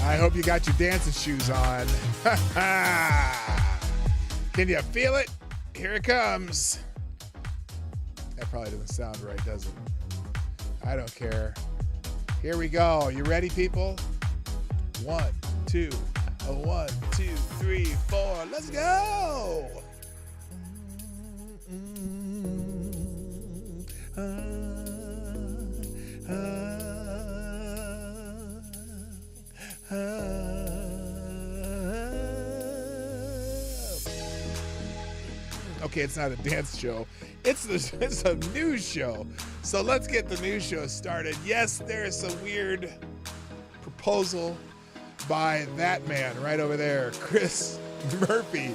I hope you got your dancing shoes on. Can you feel it? Here it comes. That probably doesn't sound right, does it? I don't care. Here we go. You ready, people? 1, 2, 1, 2, 3, 4. Let's go. Okay, it's not a dance show. It's a news show. So let's get the news show started. Yes, there's a weird proposal by that man right over there, Chris Murphy,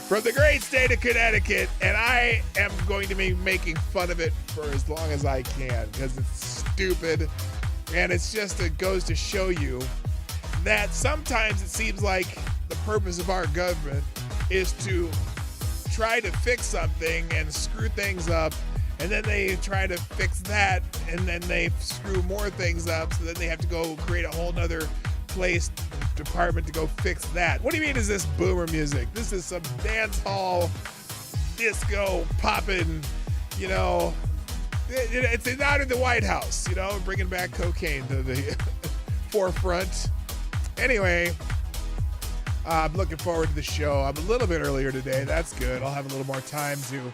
from the great state of Connecticut. And I am going to be making fun of it for as long as I can because it's stupid. And it goes to show you that sometimes it seems like the purpose of our government is to try to fix something and screw things up, and then they try to fix that, and then they screw more things up, so then they have to go create a whole nother department to go fix that. What do you mean is this boomer music? This is some dance hall, disco, popping, it's not in the White House, bringing back cocaine to the forefront. Anyway, I'm looking forward to the show. I'm a little bit earlier today. That's good. I'll have a little more time to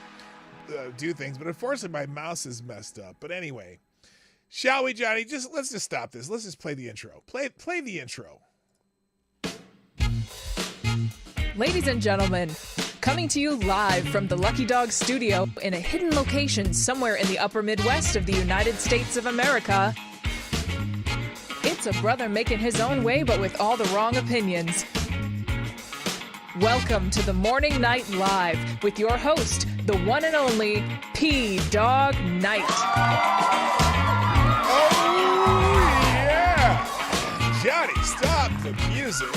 do things. But unfortunately, my mouse is messed up. But anyway, shall we, Johnny? Let's just stop this. Let's just play the intro. Play the intro. Ladies and gentlemen, coming to you live from the Lucky Dog studio in a hidden location somewhere in the upper Midwest of the United States of America, it's a brother making his own way, but with all the wrong opinions. Welcome to the Morning Night Live with your host, the one and only P-Dog Knight. Oh, yeah! Johnny, stop the music.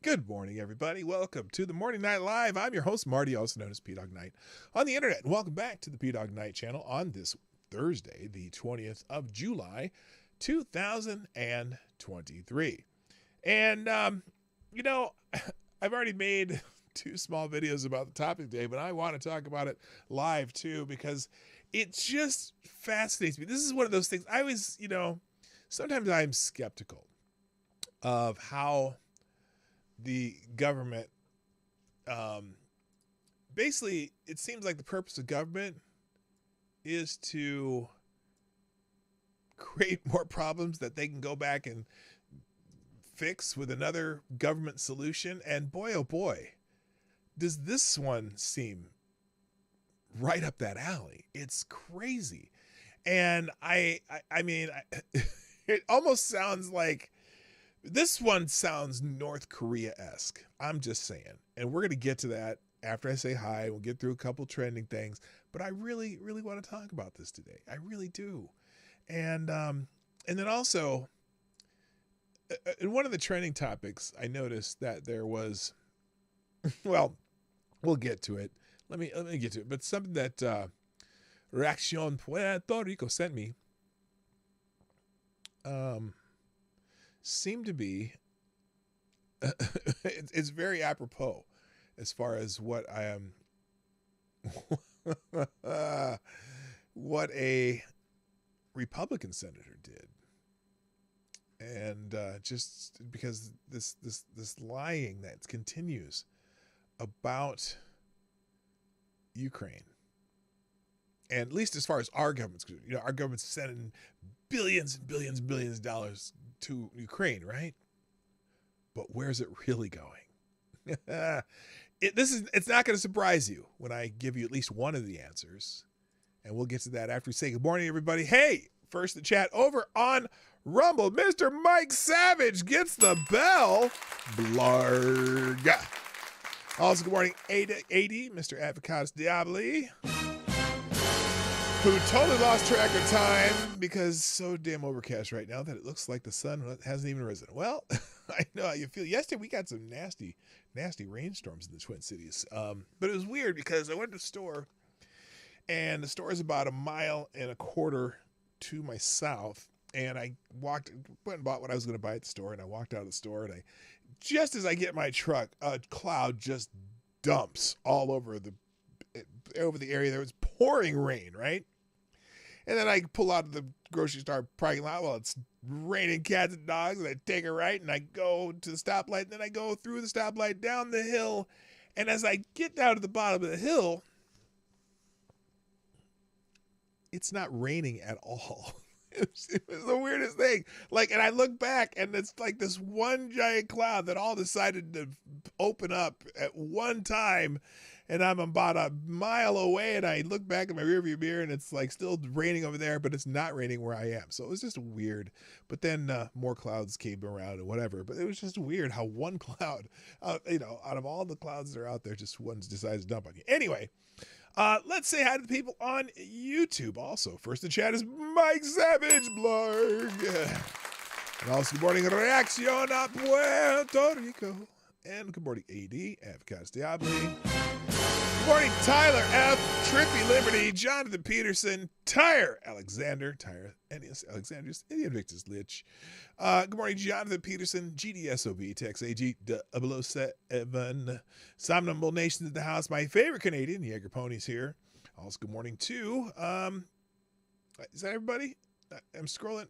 Good morning, everybody. Welcome to the Morning Night Live. I'm your host, Marty, also known as P-Dog Knight on the internet. And welcome back to the P-Dog Knight channel on this Thursday, the 20th of July, 2023. And, I've already made 2 small videos about the topic today, but I want to talk about it live too, because it just fascinates me. This is one of those things I was, sometimes I'm skeptical of how the government, basically it seems like the purpose of government is to create more problems that they can go back and fix with another government solution. And boy, oh boy, does this one seem right up that alley. It's crazy. And I mean, it almost sounds like this one sounds North Korea-esque. I'm just saying. And we're going to get to that after I say hi. We'll get through a couple trending things, but I really, really want to talk about this today. I really do. And then also, in one of the trending topics, I noticed that there was, well, we'll get to it. Let me get to it. But something that Reaccion Puerto Rico sent me seemed to be, it's very apropos as far as what I am, what a Republican senator did. And just because this lying that continues about Ukraine, and at least as far as our government's concerned, our government's sending billions and billions and billions of dollars to Ukraine, right? But where's it really going? It's not going to surprise you when I give you at least one of the answers, and we'll get to that after we say good morning, everybody. Hey, first the chat over on Rumble. Mr. Mike Savage gets the bell. Blarg. Also, good morning, 80, Mr. Advocatus Diabli, who totally lost track of time because it's so damn overcast right now that it looks like the sun hasn't even risen. Well, I know how you feel. Yesterday, we got some nasty rainstorms in the Twin Cities. But it was weird because I went to the store, and the store is about 1.25 miles to my south. And I went and bought what I was going to buy at the store, and I walked out of the store, and just as I get in my truck, a cloud just dumps all over the area. There was pouring rain, right? And then I pull out of the grocery store parking lot while it's raining cats and dogs, and I take a right, and I go to the stoplight, and then I go through the stoplight down the hill. And as I get down to the bottom of the hill, it's not raining at all. It was the weirdest thing. And I look back, and it's like this one giant cloud that all decided to open up at one time, and I'm about 1 mile away, and I look back at my rearview mirror, and it's like still raining over there, but it's not raining where I am. So it was just weird. But then more clouds came around and whatever. But it was just weird how one cloud, out of all the clouds that are out there, just one decides to dump on you. Anyway. Let's say hi to the people on YouTube also. First in chat is Mike Savage Blarg. And also good morning, Reaccion a Puerto Rico. And good morning, AD, Advocatus Diabli. Good morning, Tyler F, Trippy Liberty, Jonathan Peterson, Tyre Alexander, Ennius Alexandrius, Invictus Lich. Good morning, Jonathan Peterson, GDSOB, Tex AG, 007, Somnambule Nation in the house, my favorite Canadian, Jaeger Ponies here. Also, good morning to, is that everybody? I'm scrolling.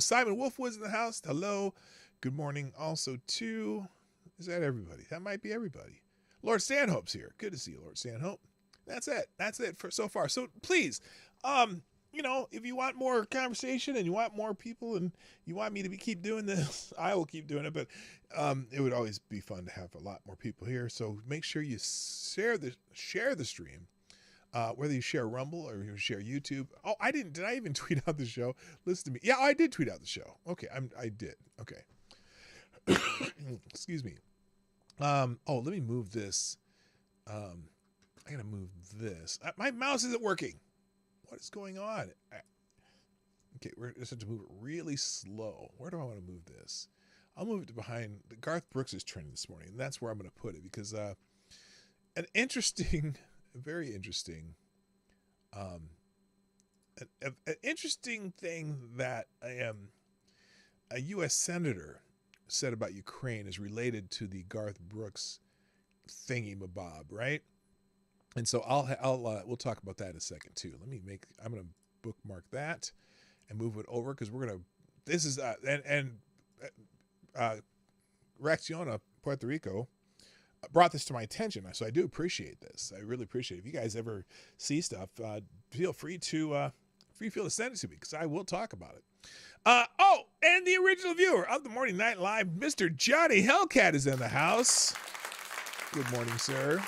Simon Wolfwood's in the house. Hello. Good morning also to, is that everybody? That might be everybody. Lord Stanhope's here. Good to see you, Lord Stanhope. That's it for so far. So please, if you want more conversation and you want more people and you want me to keep doing this, I will keep doing it. But it would always be fun to have a lot more people here. So make sure you share the stream, whether you share Rumble or you share YouTube. Oh, I didn't. Did I even tweet out the show? Listen to me. Yeah, I did tweet out the show. Okay, I did. Okay. Excuse me. Let me move this. I gotta move this. My mouse isn't working. What is going on? Okay, we're just have to move it really slow. Where do I want to move this? I'll move it to behind the Garth Brooks' trend this morning, and that's where I'm going to put it because an very interesting, an interesting thing that a U.S. senator said about Ukraine is related to the Garth Brooks thingy-mabob, right? And so we'll talk about that in a second too. I'm going to bookmark that and move it over because this is Reacciona Puerto Rico brought this to my attention. So I do appreciate this. I really appreciate it. If you guys ever see stuff, feel free to send it to me because I will talk about it. And the original viewer of the Morning Night Live, Mr. Johnny Hellcat is in the house. Good morning, sir.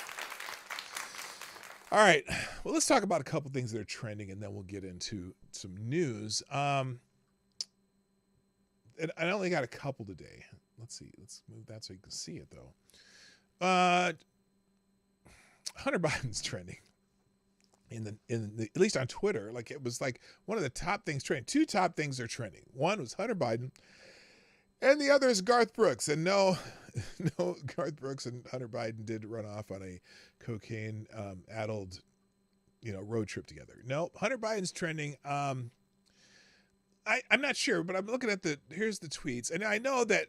All right. Well, let's talk about a couple things that are trending, and then we'll get into some news. And I only got a couple today. Let's see. Let's move that so you can see it, though. Hunter Biden's trending at least on Twitter. Like it was like one of the top things trending. Two top things are trending. One was Hunter Biden, and the other is Garth Brooks. And no, Garth Brooks and Hunter Biden did run off on a cocaine addled, road trip together. No, Hunter Biden's trending. I'm not sure, but I'm looking at here's the tweets, and I know that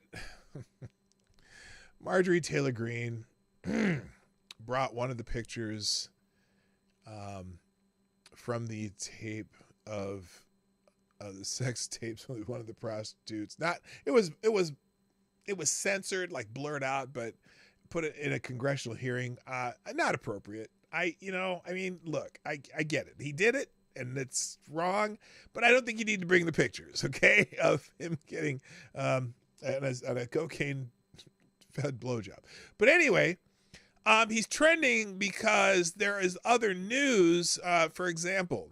Marjorie Taylor Greene brought one of the pictures from the tape of the sex tapes with one of the prostitutes. Not it was censored, like blurred out, but put it in a congressional hearing. Not appropriate. I mean, look, I get it. He did it, and it's wrong, but I don't think you need to bring the pictures, okay, of him getting on a cocaine-fed blowjob. But anyway, he's trending because there is other news. For example,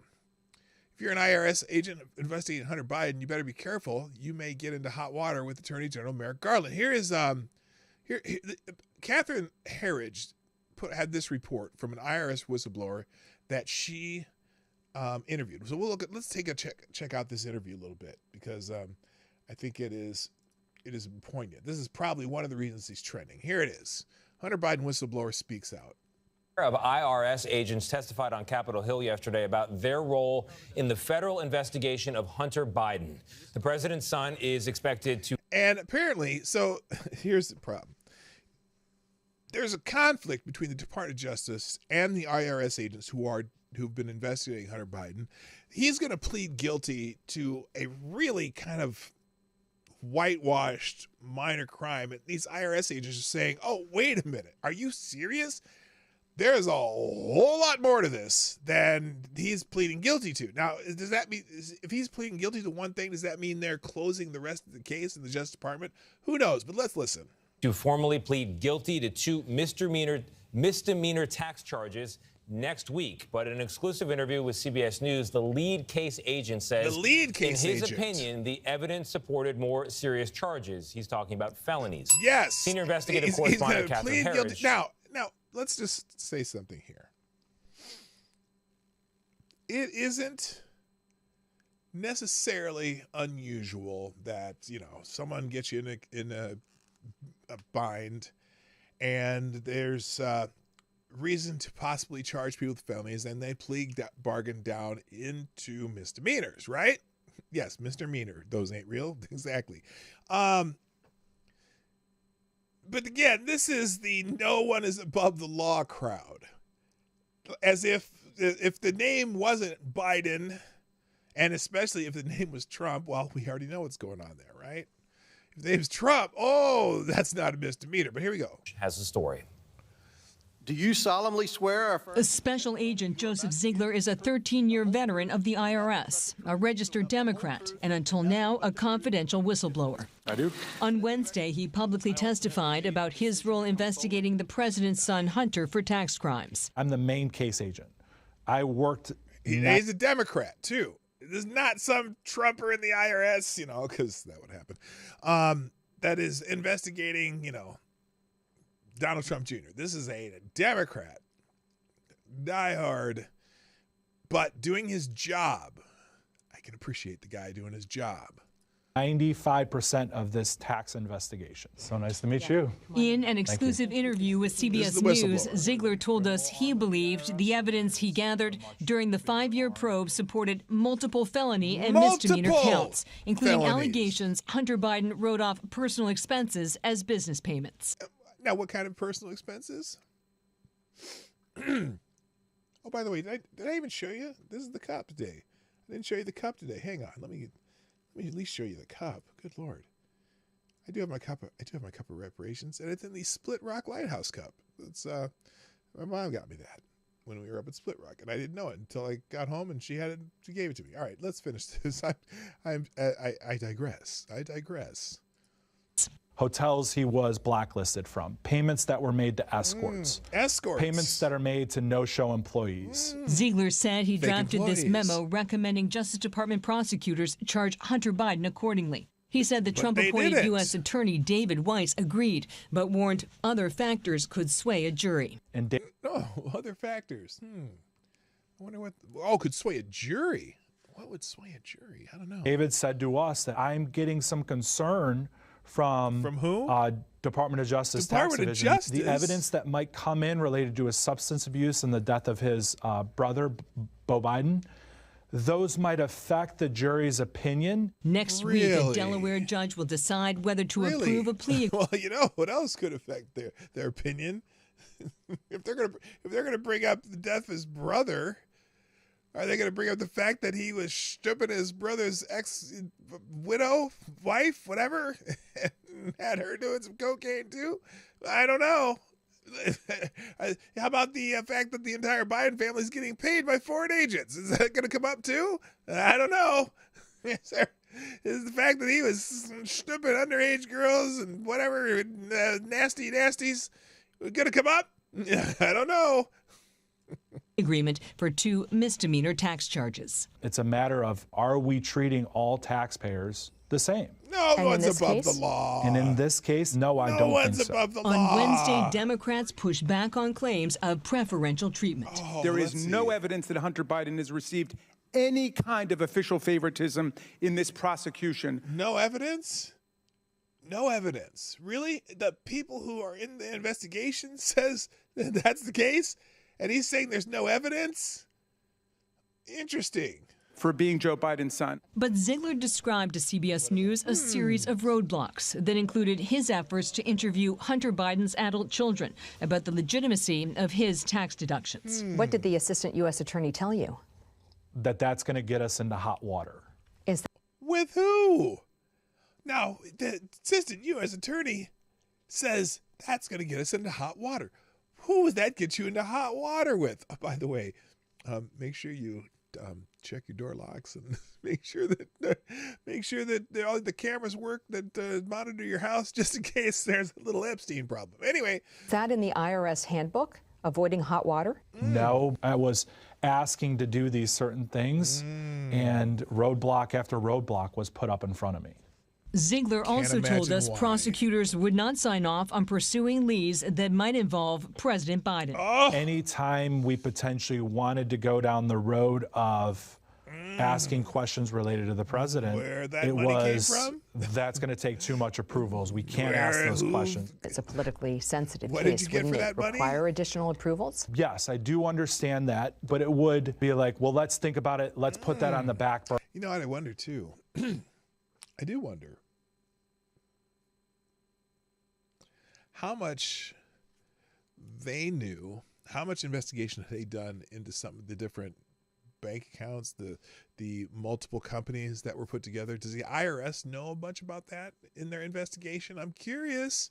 if you're an IRS agent investigating Hunter Biden, you better be careful. You may get into hot water with Attorney General Merrick Garland. Here is Catherine Herridge had this report from an IRS whistleblower that she interviewed. So let's take a check out this interview a little bit, because I think it is poignant. This is probably one of the reasons he's trending. Here it is. Hunter Biden whistleblower speaks out. Of IRS agents testified on Capitol Hill yesterday about their role in the federal investigation of Hunter Biden. The president's son is expected to. And apparently, so here's the problem. There's a conflict between the Department of Justice and the IRS agents who've been investigating Hunter Biden. He's going to plead guilty to a really kind of whitewashed minor crime. And these IRS agents are saying, oh, wait a minute. Are you serious? There's a whole lot more to this than he's pleading guilty to. Now, does that mean, if he's pleading guilty to one thing, does that mean they're closing the rest of the case in the Justice Department? Who knows? But let's listen. To formally plead guilty to 2 misdemeanor tax charges next week. But in an exclusive interview with CBS News, the lead case agent says, in his opinion, the evidence supported more serious charges. He's talking about felonies. Yes. Senior investigative correspondent Catherine Herridge. Now, let's just say something here. It isn't necessarily unusual that, someone gets you in a bind and there's reason to possibly charge people with felonies, and they plead that bargain down into misdemeanors, right? Yes, misdemeanor. Those ain't real. Exactly. But again, this is the no one is above the law crowd. As if the name wasn't Biden, and especially if the name was Trump, well, we already know what's going on there, right? If the name's Trump, oh, that's not a misdemeanor. But here we go. Has a story. Do you solemnly swear? A Special Agent Joseph Ziegler is a 13-year veteran of the IRS, a registered Democrat, and until now, a confidential whistleblower. I do. On Wednesday, he publicly testified about his role investigating the president's son, Hunter, for tax crimes. I'm the main case agent. I worked. He's a Democrat, too. There's not some Trumper in the IRS, because that would happen, that is investigating, Donald Trump Jr. This is a Democrat, diehard, but doing his job. I can appreciate the guy doing his job. 95% of this tax investigation. So nice to meet you. In an exclusive interview with CBS News, Ziegler told us he believed the evidence he gathered during the 5-year probe supported multiple felony and misdemeanor counts, including allegations Hunter Biden wrote off personal expenses as business payments. Now, what kind of personal expenses? Oh, by the way, did I even show you? This is the cup today. I didn't show you the cup today. Hang on, let me at least show you the cup. Good Lord, I do have my cup. I do have my cup of reparations, and it's in the Split Rock Lighthouse cup. It's my mom got me that when we were up at Split Rock, and I didn't know it until I got home, and she gave it to me. All right, let's finish this. I digress. I digress. Hotels he was blacklisted from, payments that were made to escorts, payments that are made to no-show employees. Ziegler said he drafted this memo recommending Justice Department prosecutors charge Hunter Biden accordingly. He said the Trump-appointed U.S. Attorney David Weiss agreed, but warned other factors could sway a jury. Other factors. I wonder what. Could sway a jury. What would sway a jury? I don't know. David said to us that I'm getting some concern from who? Department of Justice Department Tax of Division. Justice? The evidence that might come in related to his substance abuse and the death of his brother, Beau Biden, those might affect the jury's opinion. Next week, a Delaware judge will decide whether to approve a plea. Well, what else could affect their opinion? if they're gonna bring up the death of his brother, Are they going to bring up the fact that he was stripping his brother's ex-widow, wife, whatever, and had her doing some cocaine too? I don't know. How about the fact that the entire Biden family is getting paid by foreign agents? Is that going to come up too? I don't know. Is the fact that he was stripping underage girls and whatever, nasties, going to come up? I don't know. Agreement for 2 misdemeanor tax charges. It's a matter of, are we treating all taxpayers the same? No one's above the law. And in this case, no, I don't think so. No one's above the law. On Wednesday, Democrats pushed back on claims of preferential treatment. There is no evidence that Hunter Biden has received any kind of official favoritism in this prosecution. No evidence? No evidence. Really? The people who are in the investigation says that that's the case? And he's saying there's no evidence? Interesting. For being Joe Biden's son. But Ziegler described to CBS News a series of roadblocks that included his efforts to interview Hunter Biden's adult children about the legitimacy of his tax deductions. What did the assistant U.S. attorney tell you? That's going to get us into hot water. With who? Now, the assistant U.S. attorney says that's going to get us into hot water. Who would that get you into hot water with? Oh, by the way, make sure you check your door locks and make sure that all the cameras work that monitor your house, just in case there's a little Epstein problem. Anyway, is that in the IRS handbook, avoiding hot water? No, I was asking to do these certain things, and roadblock after roadblock was put up in front of me. Ziegler also told us prosecutors would not sign off on pursuing leads that might involve President Biden. Anytime we potentially wanted to go down the road of asking questions related to the president, where that money came from? That's going to take too much approvals. We can't ask those questions. It's a politically sensitive what case. Did you get for that money? Require additional approvals? Yes, I do understand that, but it would be like, well, let's think about it. Let's put that on the back burner. You know what I wonder too? I do wonder how much they knew, how much investigation had they done into some of the different bank accounts, the multiple companies that were put together. Does the IRS know a bunch about that in their investigation? I'm curious,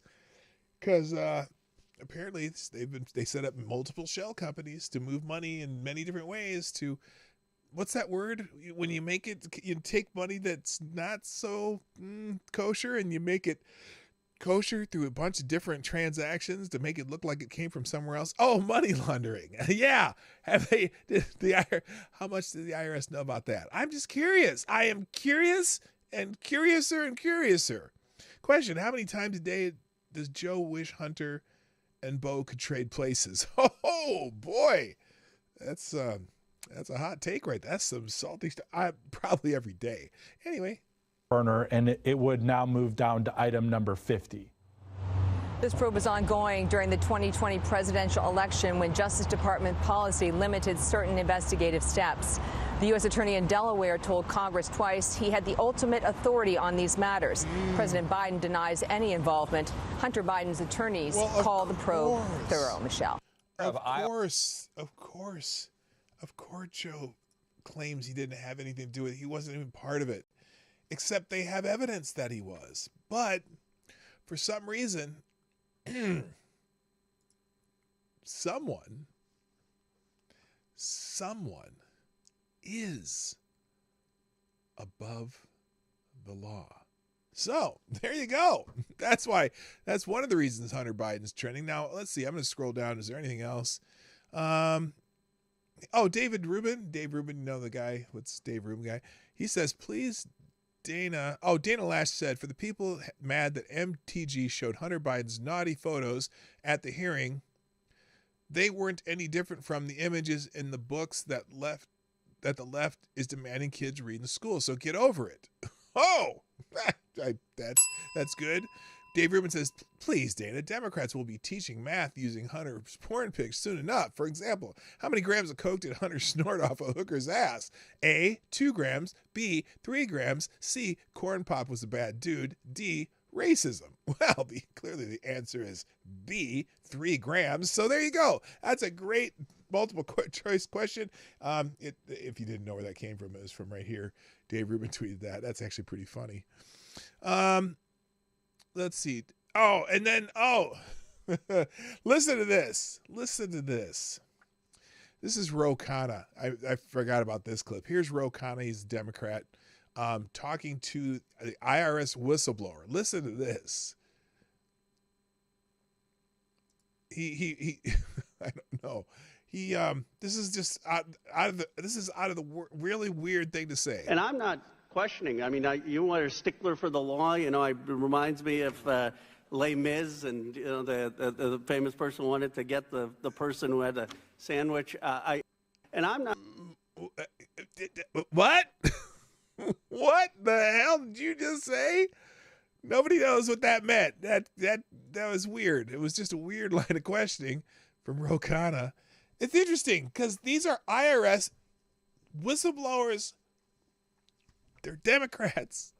because apparently they set up multiple shell companies to move money in many different ways to, what's that word? When you make it, you take money that's not so kosher and you make it kosher through a bunch of different transactions to make it look like it came from somewhere else. Oh, money laundering. Yeah. How much did the IRS know about that? I'm just curious. I am curious and curiouser and curiouser. Question, how many times a day does Joe wish Hunter and Bo could trade places? Oh boy. That's a hot take right there. That's some salty stuff. Probably every day. Anyway. Burner, and it would now move down to item number 50. This probe was ongoing during the 2020 presidential election when Justice Department policy limited certain investigative steps. The U.S. Attorney in Delaware told Congress twice he had the ultimate authority on these matters. President Biden denies any involvement. Hunter Biden's attorneys call the probe thorough. Michelle. Of course, Joe claims he didn't have anything to do with it. He wasn't even part of it. Except they have evidence that he was. But for some reason, someone is above the law. So there you go. That's one of the reasons Hunter Biden's trending. Now, let's see. I'm going to scroll down. Is there anything else? David Rubin. Dave Rubin, you know the guy. What's Dave Rubin guy? He says, please, Dana Lash said, for the people mad that MTG showed Hunter Biden's naughty photos at the hearing, they weren't any different from the images in the books that the left is demanding kids read in school. So get over it. Oh, that's good. Dave Rubin says, please, Dana, Democrats will be teaching math using Hunter's porn pics soon enough. For example, how many grams of coke did Hunter snort off a hooker's ass? A, 2 grams. B, 3 grams. C, corn pop was a bad dude. D, racism. Well, clearly the answer is B, 3 grams. So there you go. That's a great multiple choice question. If you didn't know where that came from, it was from right here. Dave Rubin tweeted that. That's actually pretty funny. Let's see. Oh, and then, listen to this. Listen to this. This is Ro Khanna. I forgot about this clip. Here's Ro Khanna. He's a Democrat talking to the IRS whistleblower. Listen to this. He I don't know. This is just out of the really weird thing to say. And I'm not questioning. I mean, you are a stickler for the law. You know, it reminds me of Les Mis, and you know the famous person wanted to get the person who had a sandwich. And I'm not. What? What the hell did you just say? Nobody knows what that meant. That was weird. It was just a weird line of questioning from Ro Khanna. It's interesting because these are IRS whistleblowers. They're Democrats.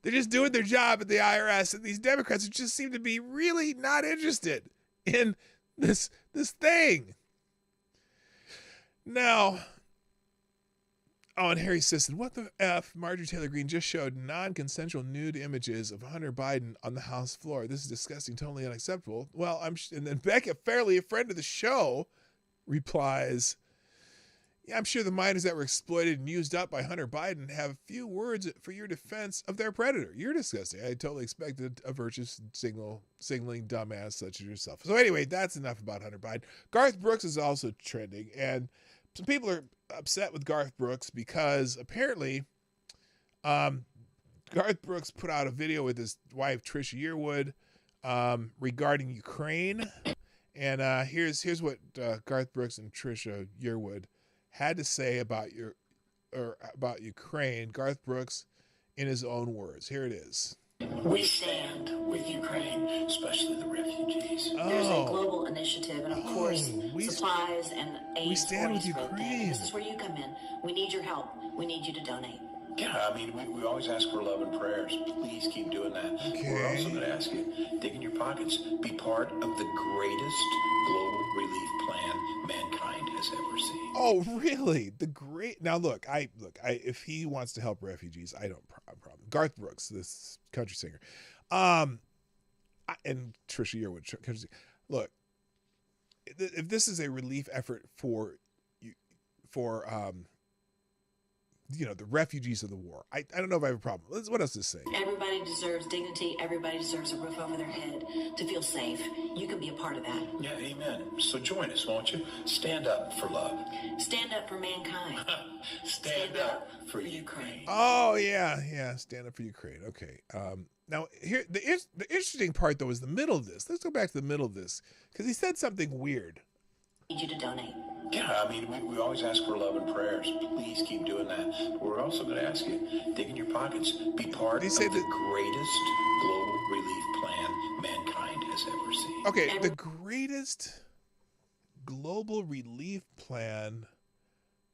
They're just doing their job at the IRS, and these Democrats just seem to be really not interested in this thing. Now, and Harry Sisson, what the F? Marjorie Taylor Greene just showed non-consensual nude images of Hunter Biden on the House floor. This is disgusting, totally unacceptable. Well, and then Becca Fairley, a friend of the show, replies, yeah, I'm sure the minors that were exploited and used up by Hunter Biden have a few words for your defense of their predator. You're disgusting. I totally expected a virtuous signaling dumbass such as yourself. So anyway, that's enough about Hunter Biden. Garth Brooks is also trending, and some people are upset with Garth Brooks because apparently Garth Brooks put out a video with his wife, Trisha Yearwood, regarding Ukraine. And here's what Garth Brooks and Trisha Yearwood had to say about Ukraine. Garth Brooks in his own words. Here it is. We stand with Ukraine, especially the refugees. There's a global initiative, and of course, supplies and aid. We stand with Ukraine. This is where you come in. We need your help. We need you to donate. Yeah, I mean, we always ask for love and prayers. Please keep doing that. Okay. We're also going to ask you, dig in your pockets, be part of the greatest global relief plan mankind has ever seen. Oh, really? Now look, if he wants to help refugees, I don't have a problem. Garth Brooks, this country singer, and Trisha Yearwood, country singer. Look, if this is a relief effort for the refugees of the war, I don't know if I have a problem. What else to say? Everybody deserves dignity. Everybody deserves a roof over their head to feel safe. You can be a part of that. Yeah, amen. So join us, won't you? Stand up for love. Stand up for mankind. Stand up for Ukraine. Oh, yeah. Stand up for Ukraine. Okay. Now, here the interesting part, though, is the middle of this. Let's go back to the middle of this, because he said something weird. I need you to donate. Yeah, I mean, we always ask for love and prayers. Please keep doing that. We're also going to ask you, dig in your pockets, be part of the greatest global relief plan mankind has ever seen. Okay, the greatest global relief plan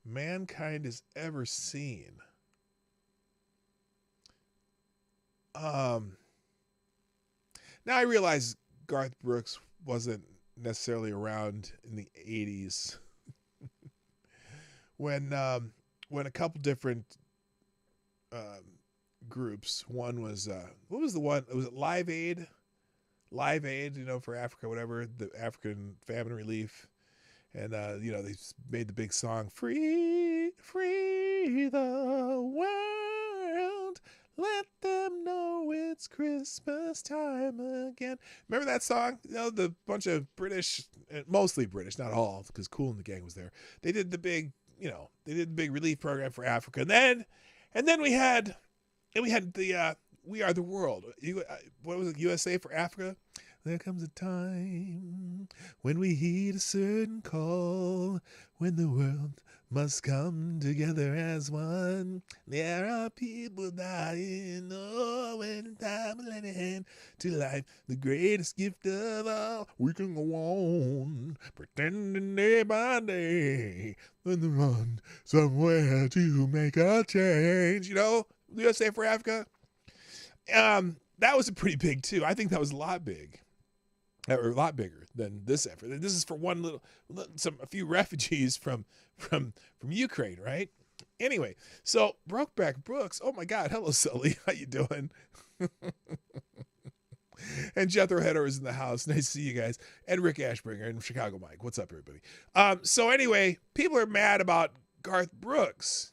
mankind has ever seen. Now I realize Garth Brooks wasn't necessarily around in the 80s when a couple different groups, one was what was the one, was it Live Aid, for Africa, whatever, the African famine relief, and they made the big song, free the world, let them know it's Christmas time again. Remember that song? The bunch of British, mostly British, not all, because Kool and the Gang was there. They did the big, relief program for Africa. And then we had the We Are the World. What was it? USA for Africa? There comes a time when we heed a certain call, when the world must come together as one. There are people dying, when time will lend a hand to life, the greatest gift of all. We can go on pretending day by day, when the run somewhere to make a change. USA for Africa. That was pretty big too. I think that was a lot big. a lot bigger than this effort. This is for a few refugees from Ukraine, right? Anyway, so Brokeback Brooks. Oh my God, hello Sully, how you doing? And Jethro Header is in the house. Nice to see you guys. And Rick Ashbringer and Chicago Mike. What's up, everybody? So anyway, people are mad about Garth Brooks.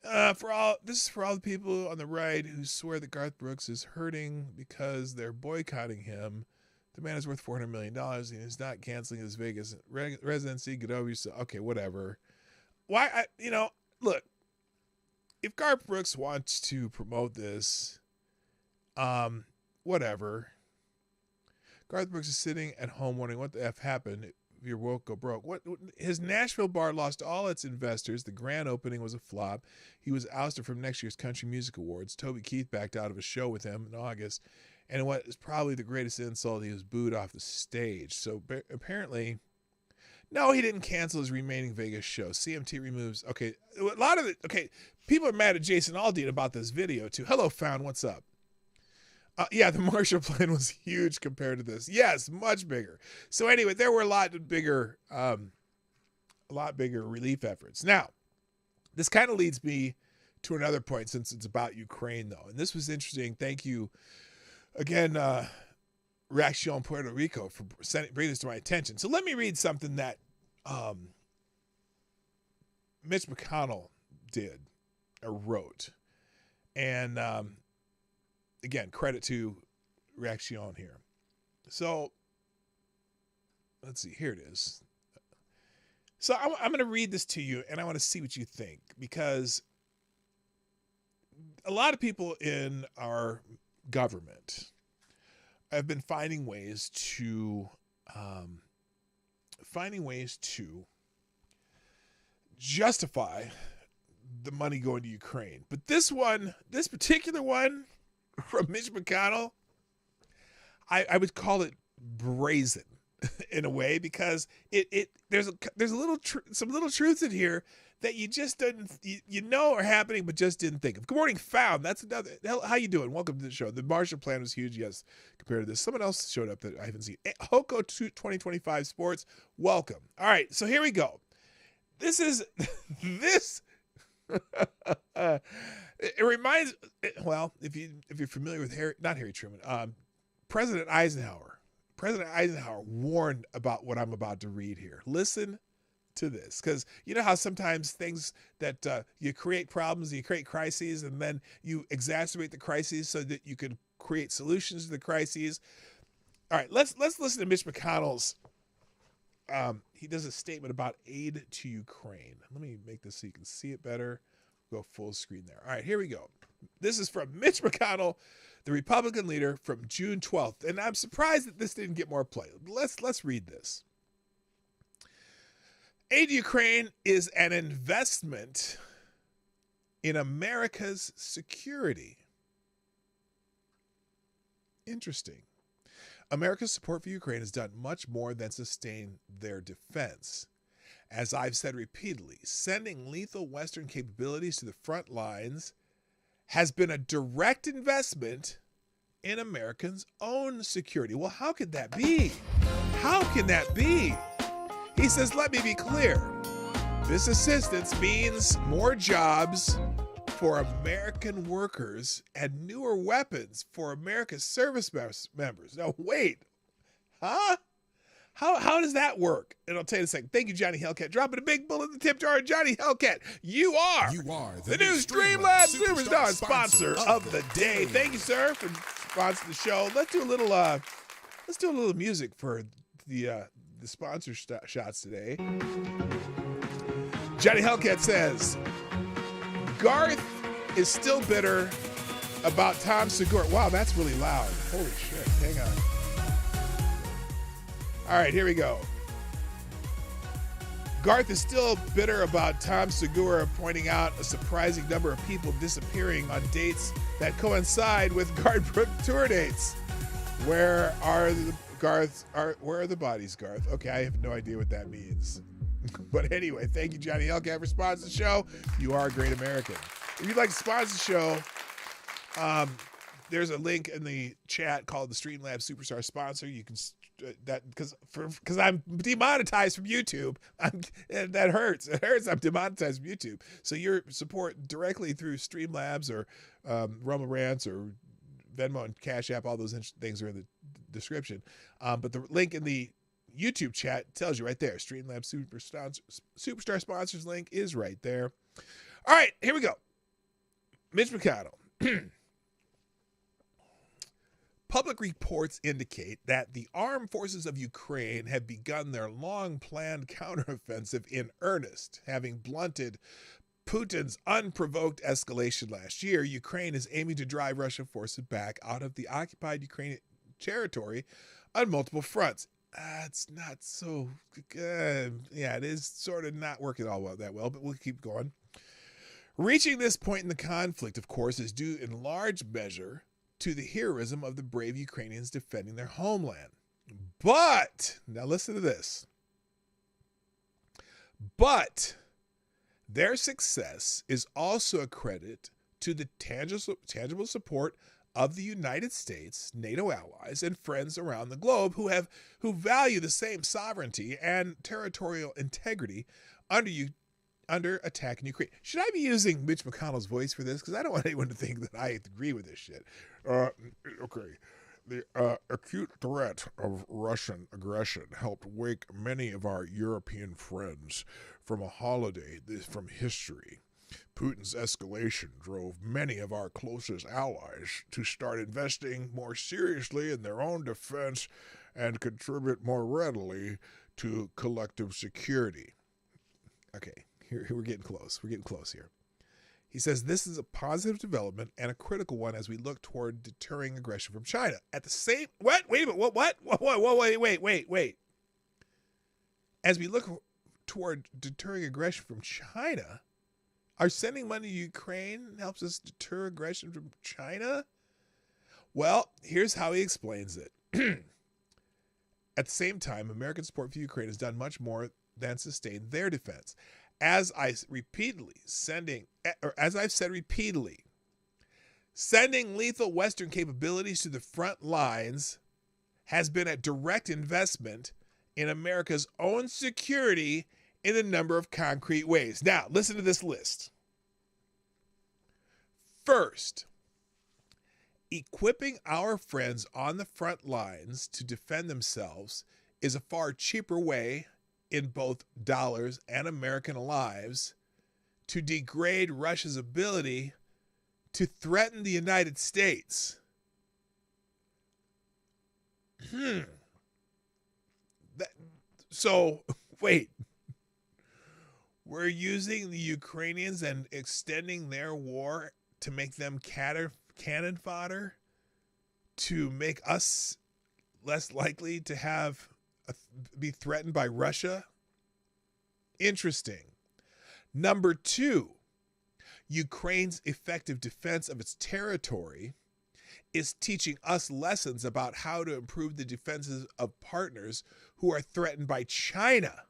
This is for all the people on the right who swear that Garth Brooks is hurting because they're boycotting him. The man is worth $400 million and he's not canceling his Vegas residency. Get over yourself. Okay, whatever. Why? Look, if Garth Brooks wants to promote this, whatever. Garth Brooks is sitting at home wondering what the F happened. If you're woke, go broke. His Nashville bar lost all its investors. The grand opening was a flop. He was ousted from next year's Country Music Awards. Toby Keith backed out of a show with him in August. And what is probably the greatest insult, he was booed off the stage. So apparently, no, he didn't cancel his remaining Vegas show. CMT removes. Okay, people are mad at Jason Aldean about this video too. Hello, Found. What's up? Yeah, the Marshall Plan was huge compared to this. Yes, much bigger. So anyway, there were a lot bigger relief efforts. Now, this kind of leads me to another point since it's about Ukraine, though. And this was interesting. Thank you again, Reaction Puerto Rico, for bringing this to my attention. So let me read something that Mitch McConnell did or wrote. And again, credit to Reaction here. So let's see. Here it is. So I'm going to read this to you, and I want to see what you think, because a lot of people in our government have been finding ways to justify the money going to Ukraine. But this particular one from Mitch McConnell, I would call it brazen in a way, because there's some little truth in here that you just didn't are happening but just didn't think of. Good morning, Found. That's another. How you doing? Welcome to the show. The Marshall Plan was huge, yes, compared to this. Someone else showed up that I haven't seen. Hoko 2025 Sports, welcome. All right, so here we go. This is this. It reminds, well, if you're familiar with not Harry Truman, President Eisenhower warned about what I'm about to read here. Listen to this, because you know how sometimes things that you create problems, you create crises, and then you exacerbate the crises so that you can create solutions to the crises. All right, let's listen to Mitch McConnell's. He does a statement about aid to Ukraine. Let me make this so you can see it better. Go full screen there. All right, here we go. This is from Mitch McConnell, the Republican leader, from June 12th. And I'm surprised that this didn't get more play. Let's read this. Aid to Ukraine is an investment in America's security. Interesting. America's support for Ukraine has done much more than sustain their defense. As I've said repeatedly, sending lethal Western capabilities to the front lines has been a direct investment in Americans' own security. Well, how could that be? How can that be? He says, let me be clear. This assistance means more jobs for American workers and newer weapons for America's service members. Now, wait. Huh? How does that work? And I'll tell you in a second. Thank you, Johnny Hellcat. Dropping a big bullet in the tip jar. Johnny Hellcat, you are the new Streamlabs Superstar sponsor of the day. Thank you, sir, for sponsoring the show. Let's do a little music for the sponsor shots today. Johnny Hellcat says, Garth is still bitter about Tom Segura. Wow, that's really loud. Holy shit. Hang on. All right, here we go. Garth is still bitter about Tom Segura pointing out a surprising number of people disappearing on dates that coincide with Garth Brooks tour dates. Where are the bodies, Garth? Okay, I have no idea what that means. But anyway, thank you, Johnny Hellcat, for sponsoring the show. You are a great American. If you'd like to sponsor the show, there's a link in the chat called the Streamlabs Superstar Sponsor. You can because I'm demonetized from YouTube. That hurts. It hurts. I'm demonetized from YouTube. So your support directly through Streamlabs or Rumble Rants or Venmo and Cash App, all those things are in the description. But the link in the YouTube chat tells you right there. Streamlabs Superstar Sponsors link is right there. All right, here we go. Mitch McConnell. Public reports indicate that the armed forces of Ukraine have begun their long-planned counteroffensive in earnest. Having blunted Putin's unprovoked escalation last year, Ukraine is aiming to drive Russian forces back out of the occupied Ukrainian territory on multiple fronts. It's not so good. Yeah, it is sort of not working all that well, but we'll keep going. Reaching this point in the conflict, of course, is due in large measure to the heroism of the brave Ukrainians defending their homeland. But, now listen to this. But their success is also a credit to the tangible support of the United States, NATO allies, and friends around the globe who value the same sovereignty and territorial integrity under attack in Ukraine. Should I be using Mitch McConnell's voice for this? Because I don't want anyone to think that I agree with this shit. Okay. The acute threat of Russian aggression helped wake many of our European friends from a holiday from history. Putin's escalation drove many of our closest allies to start investing more seriously in their own defense and contribute more readily to collective security. Okay, here we're getting close. We're getting close here. He says this is a positive development and a critical one as we look toward deterring aggression from China. At the same, what? Wait a minute. Wait. As we look toward deterring aggression from China, are sending money to Ukraine helps us deter aggression from China? Well, here's how he explains it. At the same time, American support for Ukraine has done much more than sustain their defense. As I've said repeatedly, sending lethal Western capabilities to the front lines has been a direct investment in America's own security in a number of concrete ways. Now, listen to this list. First, equipping our friends on the front lines to defend themselves is a far cheaper way, in both dollars and American lives, to degrade Russia's ability to threaten the United States. So, wait. We're using the Ukrainians and extending their war to make them cannon fodder to make us less likely to be threatened by Russia? Interesting. Number two, Ukraine's effective defense of its territory is teaching us lessons about how to improve the defenses of partners who are threatened by China.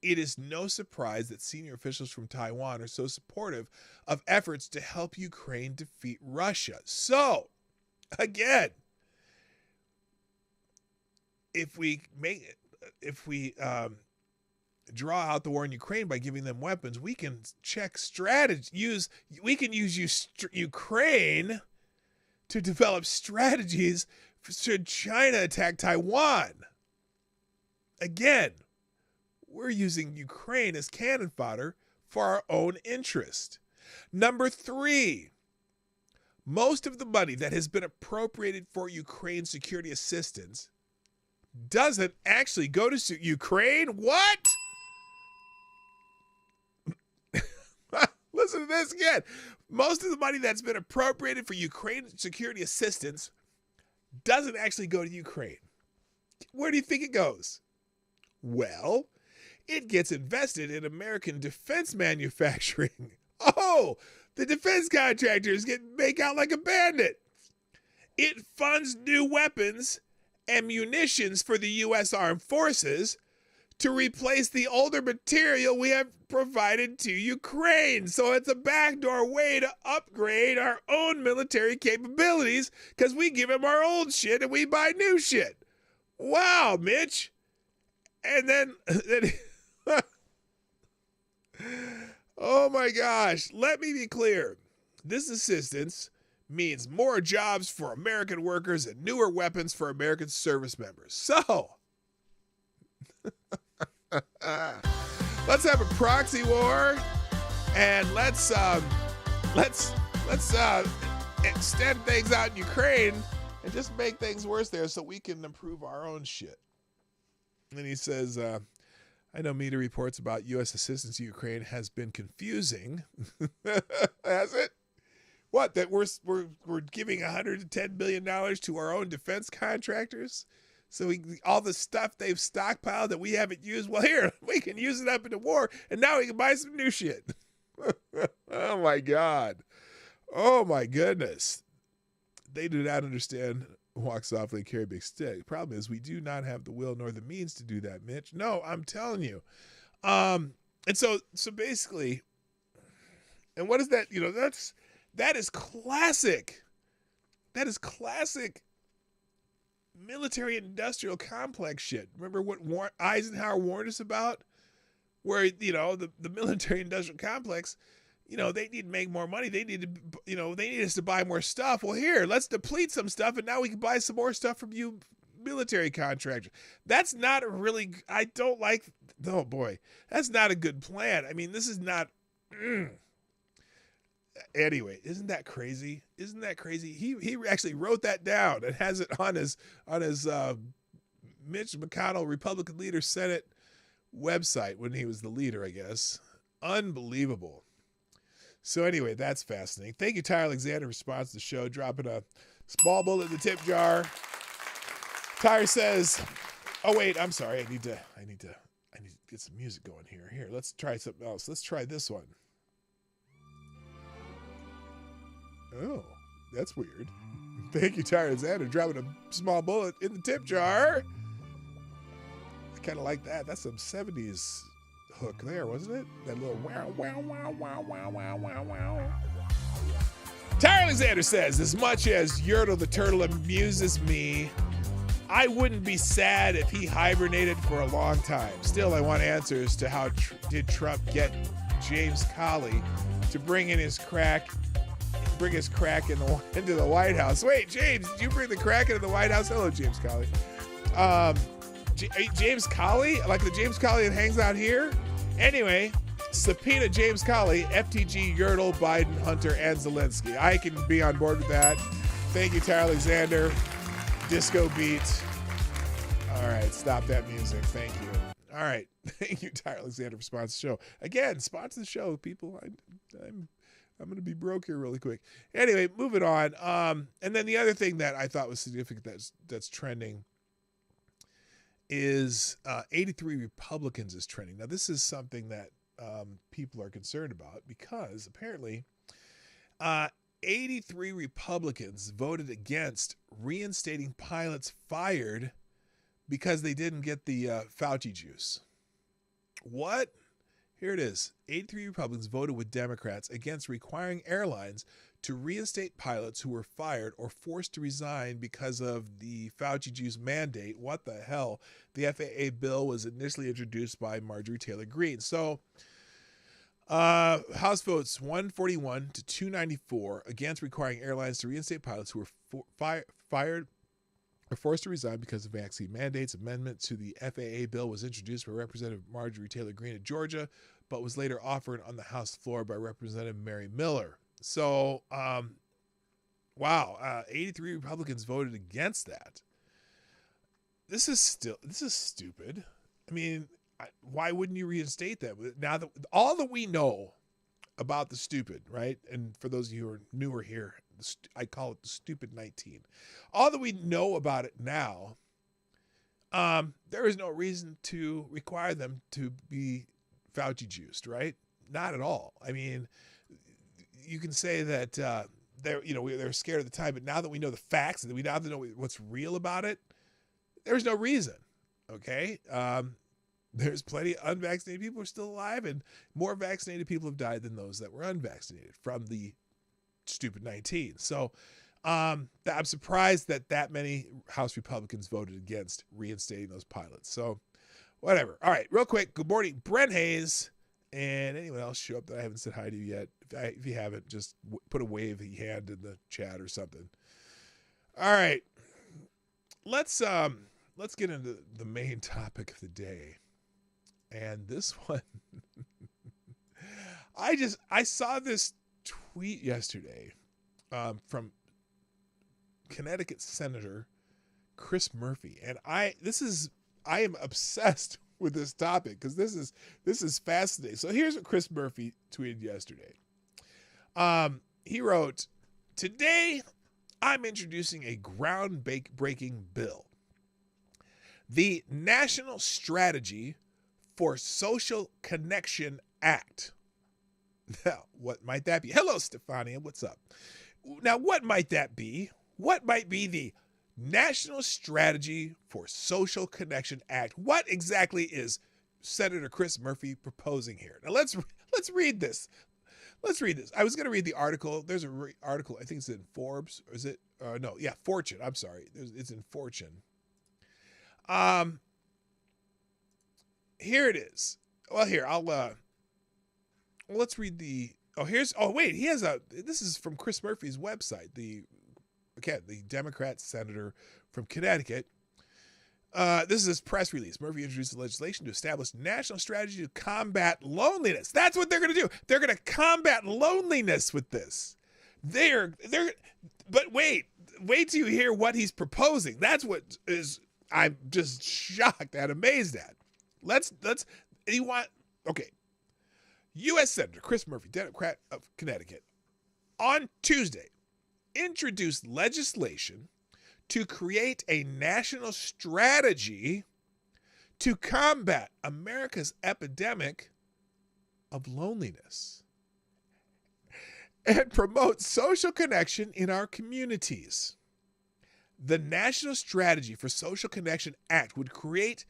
It is no surprise that senior officials from Taiwan are so supportive of efforts to help Ukraine defeat Russia. So, again, if we draw out the war in Ukraine by giving them weapons, we can check strategy. We can use Ukraine to develop strategies should China attack Taiwan. Again, we're using Ukraine as cannon fodder for our own interest. Number three, most of the money that has been appropriated for Ukraine security assistance doesn't actually go to Ukraine. What? Listen to this again. Most of the money that's been appropriated for Ukraine security assistance doesn't actually go to Ukraine. Where do you think it goes? Well, it gets invested in American defense manufacturing. Oh, the defense contractors make out like a bandit. It funds new weapons and munitions for the U.S. Armed Forces to replace the older material we have provided to Ukraine. So it's a backdoor way to upgrade our own military capabilities because we give them our old shit and we buy new shit. Wow, Mitch. And then oh my gosh, let me be clear. This assistance means more jobs for American workers and newer weapons for American service members. So, let's have a proxy war, and let's extend things out in Ukraine and just make things worse there so we can improve our own shit. And he says, I know media reports about U.S. assistance to Ukraine has been confusing. Has it? What, that we're giving $110 billion to our own defense contractors? So all the stuff they've stockpiled that we haven't used, well, here, we can use it up in the war, and now we can buy some new shit. Oh, my God. Oh, my goodness. They do not understand walk softly and carry a big stick. The problem is we do not have the will nor the means to do that, Mitch. No, I'm telling you. And so basically, and what is that? You know, that is classic. That is classic military industrial complex shit. Remember what Eisenhower warned us about? Where, you know, the military industrial complex, you know, they need to make more money. They need to, you know, they need us to buy more stuff. Well, here, let's deplete some stuff, and now we can buy some more stuff from you military contractors. That's not a really, I don't like, oh boy, that's not a good plan. I mean, this is not, Anyway, isn't that crazy? Isn't that crazy? He actually wrote that down and has it on his Mitch McConnell, Republican leader, Senate website when he was the leader, I guess. Unbelievable. So anyway, that's fascinating. Thank you, Tyler Alexander, for response to the show, dropping a small bullet in the tip jar. Tyler says, "Oh wait, I'm sorry. I need to get some music going here. Here, let's try something else. Let's try this one." Oh, that's weird. Thank you, Tyler Alexander, dropping a small bullet in the tip jar. I kind of like that. That's some 70s hook there, wasn't it? That little wow, wow, wow, wow, wow, wow, wow, wow. Tyler Alexander says, as much as Yertle the Turtle amuses me, I wouldn't be sad if he hibernated for a long time. Still, I want answers to how did Trump get James Colley to bring his crack into the White House. Wait, James, did you bring the crack into the White House? Hello, James Colley. James Colley? Like the James Colley that hangs out here? Anyway, subpoena James Colley, FTG, Yertle, Biden, Hunter, and Zelensky. I can be on board with that. Thank you, Tyler Alexander. Disco beat. All right, stop that music. Thank you. All right. Thank you, Tyler Alexander, for sponsoring the show. Again, sponsor the show, people. I'm going to be broke here really quick. Anyway, moving on. And then the other thing that I thought was significant that's trending is 83 Republicans is trending. Now, this is something that people are concerned about because apparently 83 Republicans voted against reinstating pilots fired because they didn't get the Fauci juice. What? Here it is. 83 Republicans voted with Democrats against requiring airlines to reinstate pilots who were fired or forced to resign because of the Fauci juice mandate. What the hell? The FAA bill was initially introduced by Marjorie Taylor Greene. So, House votes 141 to 294 against requiring airlines to reinstate pilots who were fired or forced to resign because of vaccine mandates. Amendment to the FAA bill was introduced by Representative Marjorie Taylor Greene of Georgia, but was later offered on the House floor by Representative Mary Miller. So, wow, 83 Republicans voted against that. This is stupid. I mean, why wouldn't you reinstate that? Now that all that we know about the stupid, right? And for those of you who are newer here, I call it the stupid 19. All that we know about it now, there is no reason to require them to be Fauci juiced, right? Not at all. I mean, you can say that they're scared at the time, but now that we know the facts and we now know what's real about it, there's no reason. Okay. there's plenty of unvaccinated people who are still alive, and more vaccinated people have died than those that were unvaccinated from the stupid 19. So I'm surprised that many House Republicans voted against reinstating those pilots. So whatever. All right, real quick. Good morning, Brent Hayes, and anyone else show up that I haven't said hi to yet. If you haven't, just put a wavy hand in the chat or something. All right, let's get into the main topic of the day, and this one. I saw this tweet yesterday from Connecticut Senator Chris Murphy, and I am obsessed with this topic because this is fascinating. So here's what Chris Murphy tweeted yesterday. He wrote, "Today I'm introducing a groundbreaking bill, the National Strategy for Social Connection Act." Now, what might that be? Hello, Stefania. What's up? Now, what might that be? What might be the National Strategy for Social Connection Act? What exactly is Senator Chris Murphy proposing here? Now, let's read this. Let's read this. I was going to read the article. There's an article. I think it's in Forbes. Or is it? No. Yeah, Fortune. I'm sorry. It's in Fortune. Here it is. Well, here let's read the. He has this is from Chris Murphy's website. The Democrat senator from Connecticut. This is his press release. Murphy introduced legislation to establish national strategy to combat loneliness. That's what they're going to do. They're going to combat loneliness with this. But wait till you hear what he's proposing. That's what I'm just shocked and amazed at. U.S. Senator Chris Murphy, Democrat of Connecticut, on Tuesday introduced legislation to create a national strategy to combat America's epidemic of loneliness and promote social connection in our communities. The National Strategy for Social Connection Act would create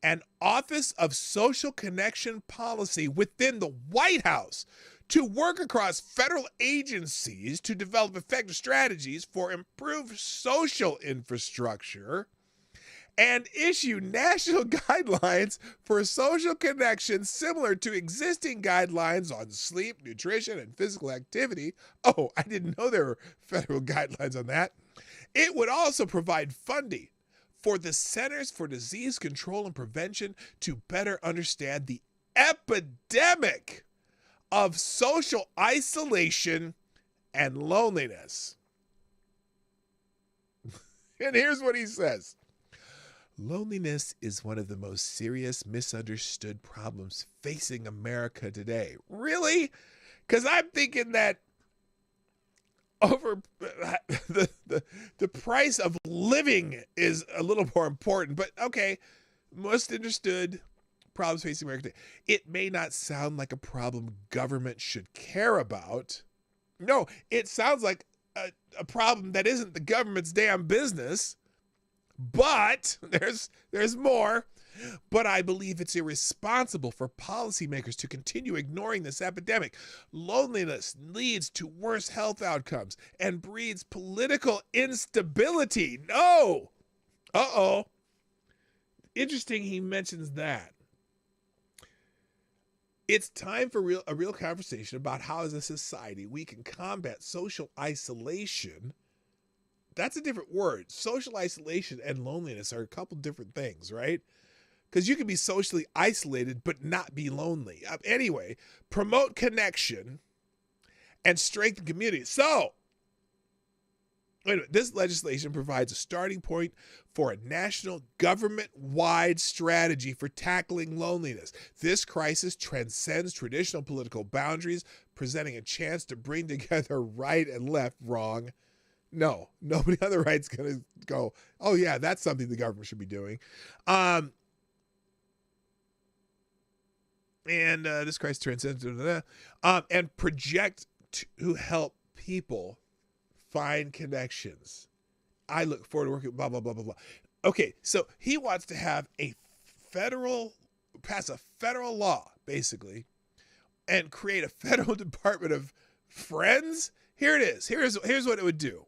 an Office of Social Connection Policy within the White House to work across federal agencies to develop effective strategies for improved social infrastructure and issue national guidelines for social connection similar to existing guidelines on sleep, nutrition, and physical activity. Oh, I didn't know there were federal guidelines on that. It would also provide funding for the Centers for Disease Control and Prevention to better understand the epidemic of social isolation and loneliness. And here's what he says. Loneliness is one of the most serious misunderstood problems facing America today. Really? Because I'm thinking that over the price of living is a little more important. But okay, most understood problems facing America today. It may not sound like a problem government should care about. No, it sounds like a problem that isn't the government's damn business. But there's more. But I believe it's irresponsible for policymakers to continue ignoring this epidemic. Loneliness leads to worse health outcomes and breeds political instability. No. Uh-oh. Interesting he mentions that. It's time for a real conversation about how as a society we can combat social isolation. That's a different word. Social isolation and loneliness are a couple different things, right? Because you can be socially isolated but not be lonely. Anyway, promote connection and strengthen community. So, this legislation provides a starting point for a national government-wide strategy for tackling loneliness. This crisis transcends traditional political boundaries, presenting a chance to bring together right and left. Wrong. No, nobody on the right's going to go, oh yeah, that's something the government should be doing. And this crisis transcends and project to help people find connections. I look forward to working, blah, blah, blah, blah, blah. Okay, so he wants to have a federal pass a federal law, basically, and create a federal Department of Friends. Here it is. Here's what it would do.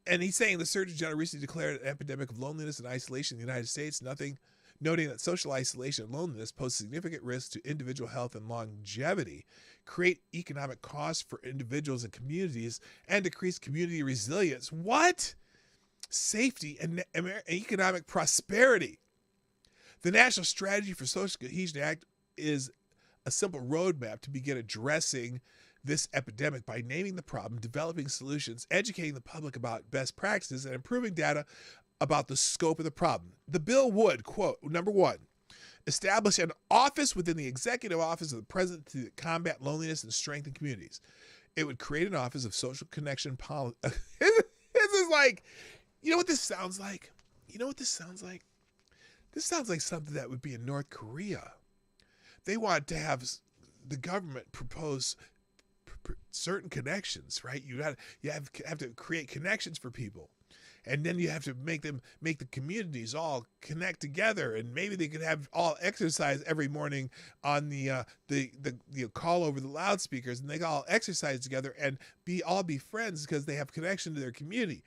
And he's saying the Surgeon General recently declared an epidemic of loneliness and isolation in the United States, noting that social isolation and loneliness pose significant risks to individual health and longevity, create economic costs for individuals and communities, and decrease community resilience. What? Safety and economic prosperity. The National Strategy for Social Cohesion Act is a simple roadmap to begin addressing this epidemic by naming the problem, developing solutions, educating the public about best practices, and improving data about the scope of the problem. The bill would, quote, number one, establish an office within the executive office of the president to combat loneliness and strengthen communities. It would create an office of social connection policy. This is like, you know what this sounds like? You know what this sounds like? This sounds like something that would be in North Korea. They want to have the government propose certain connections, right? You have to create connections for people, and then you have to make the communities all connect together, and maybe they could have all exercise every morning on the call over the loudspeakers, and they all exercise together and all be friends because they have connection to their community.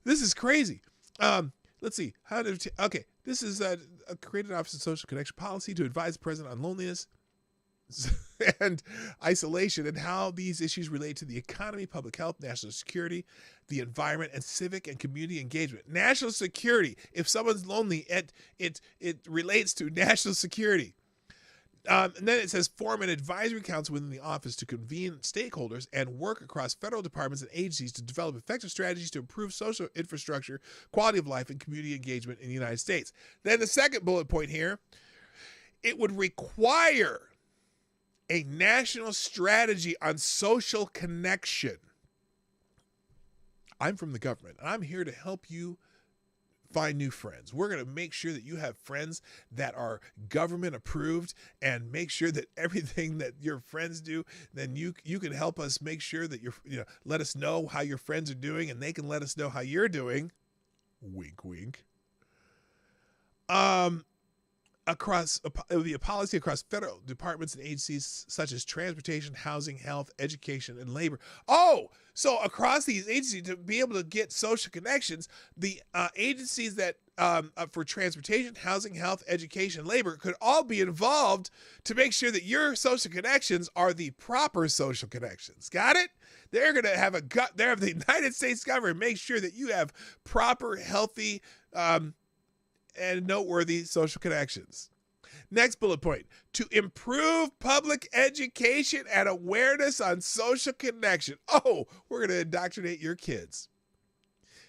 This is crazy. Let's see. This is a created office of social connection policy to advise the president on loneliness and isolation and how these issues relate to the economy, public health, national security, the environment, and civic and community engagement. National security. If someone's lonely, it relates to national security. And then it says form an advisory council within the office to convene stakeholders and work across federal departments and agencies to develop effective strategies to improve social infrastructure, quality of life, and community engagement in the United States. Then the second bullet point here, it would require a national strategy on social connection. I'm from the government, and I'm here to help you find new friends. We're going to make sure that you have friends that are government approved, and make sure that everything that your friends do, then you can help us make sure that let us know how your friends are doing, and they can let us know how you're doing. Wink, wink. It would be a policy across federal departments and agencies such as transportation, housing, health, education, and labor. Oh, so across these agencies, to be able to get social connections, the agencies that for transportation, housing, health, education, and labor could all be involved to make sure that your social connections are the proper social connections. Got it? They're going to have the United States government make sure that you have proper, healthy, and noteworthy social connections. Next bullet point, to improve public education and awareness on social connection. Oh, we're going to indoctrinate your kids.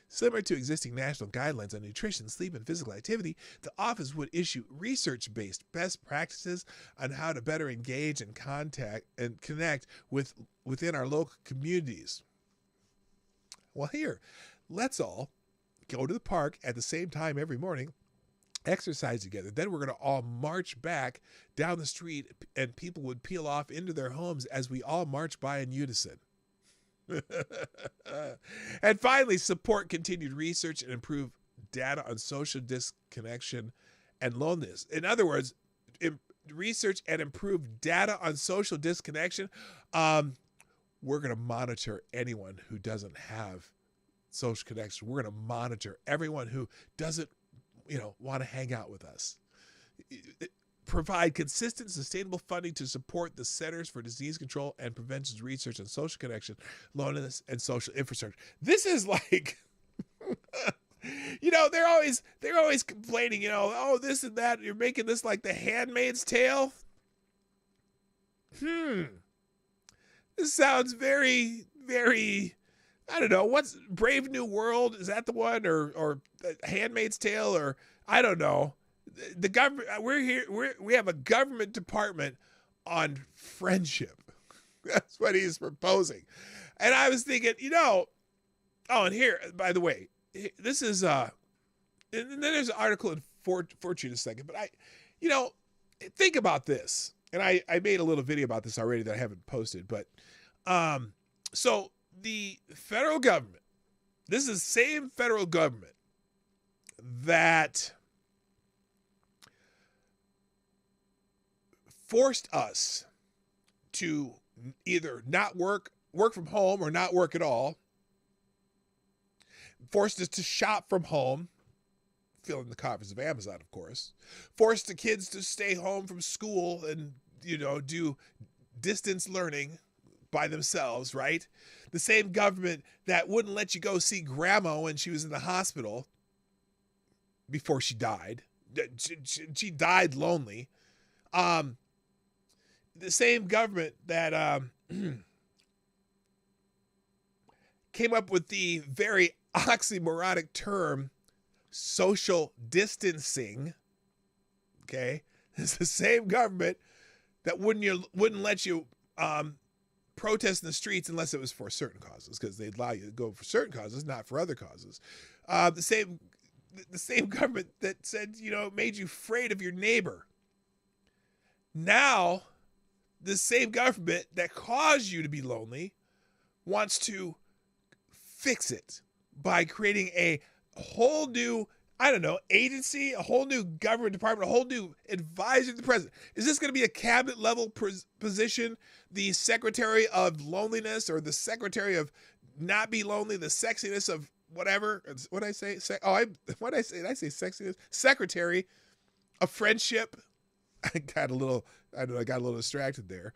Similar to existing national guidelines on nutrition, sleep, and physical activity, the office would issue research-based best practices on how to better engage and connect within our local communities. Well, here, let's all go to the park at the same time every morning, exercise together. Then we're going to all march back down the street, and people would peel off into their homes as we all march by in unison. And finally, support continued research and improve data on social disconnection and loneliness. In other words, research and improve data on social disconnection. We're going to monitor anyone who doesn't have social connection. We're going to monitor everyone who doesn't want to hang out with us. Provide consistent, sustainable funding to support the Centers for Disease Control and Prevention's research on social connection, loneliness, and social infrastructure. This is like, they're always complaining, oh, this and that. You're making this like the Handmaid's Tale. This sounds very, very, I don't know. What's Brave New World? Is that the one, or Handmaid's Tale, or I don't know. The government. We're here. We have a government department on friendship. That's what he's proposing, and I was thinking, Oh, and here, by the way, this is and then there's an article in Fortune in a second, but think about this, and I made a little video about this already that I haven't posted, but so the federal government, this is the same federal government that forced us to either not work from home or not work at all, forced us to shop from home, filling the coffers of Amazon, of course, forced the kids to stay home from school and, do distance learning by themselves, right? The same government that wouldn't let you go see grandma when she was in the hospital before she died. She died lonely. The same government that came up with the very oxymoronic term social distancing, okay? It's the same government that wouldn't let you protest in the streets unless it was for certain causes, because they'd allow you to go for certain causes, not for other causes. The same government that said, made you afraid of your neighbor. Now, the same government that caused you to be lonely wants to fix it by creating a whole new, agency, a whole new government department, a whole new advisor to the president. Is this going to be a cabinet level position? The secretary of loneliness, or the secretary of not be lonely, the sexiness of whatever. What did I say? What did I say? Did I say sexiness? Secretary of friendship. I got a little distracted there.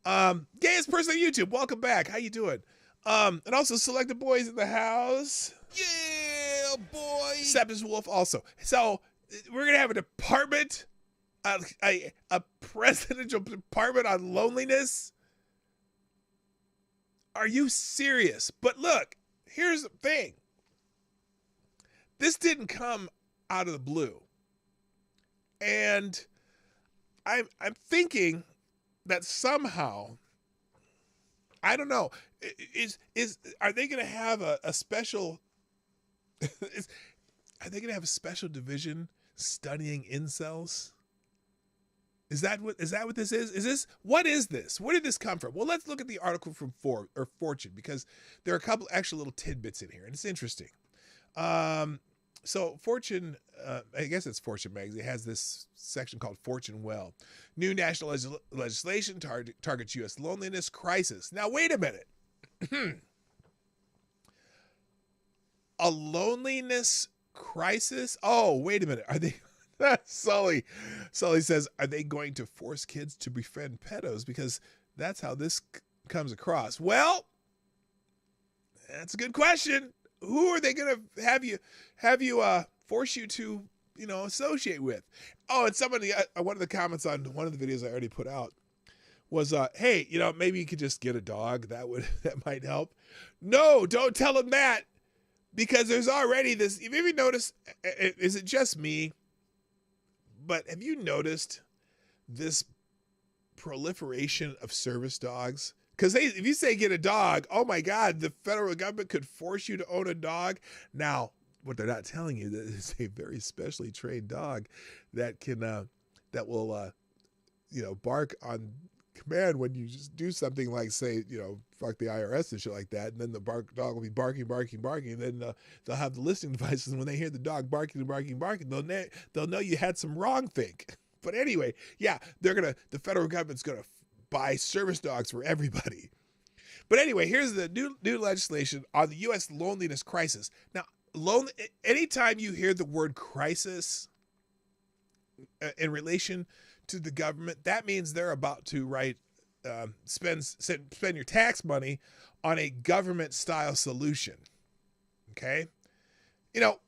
Gayest person on YouTube, welcome back. How you doing? And also Select the Boys in the house. Yeah, boy. Septus Wolf also. So we're gonna have a department, a presidential department on loneliness. Are you serious? But look, here's the thing. This didn't come out of the blue, and I'm thinking that somehow, I don't know, are they going to have a special? Are they going to have a special division studying incels? Is that what this is? What is this? Where did this come from? Well, let's look at the article from Fortune, because there are a couple extra little tidbits in here, and it's interesting. So Fortune, I guess it's Fortune magazine, has this section called Fortune Well. New national legislation targets U.S. loneliness crisis. Now, wait a minute. A loneliness crisis? Oh, wait a minute. Are they... Sully says, are they going to force kids to befriend pedos? Because that's how this comes across. Well, that's a good question. Who are they going to have you force you to, associate with? Oh, and somebody, one of the comments on one of the videos I already put out was, hey, maybe you could just get a dog. That might help. No, don't tell them that, because there's already this. Have you noticed? Is it just me? But have you noticed this proliferation of service dogs? Because if you say get a dog, oh my God, the federal government could force you to own a dog. Now, what they're not telling you is a very specially trained dog that can will bark on command when you just do something like, say, fuck the IRS and shit like that, and then the dog will be barking, and then they'll have the listening devices, and when they hear the dog barking, they'll know you had some wrong think. But anyway, yeah, the federal government's gonna buy service dogs for everybody. But anyway, here's the new legislation on the U.S. loneliness crisis. Now, anytime you hear the word crisis in relation to the government, that means they're about to spend your tax money on a government style solution. Okay, you know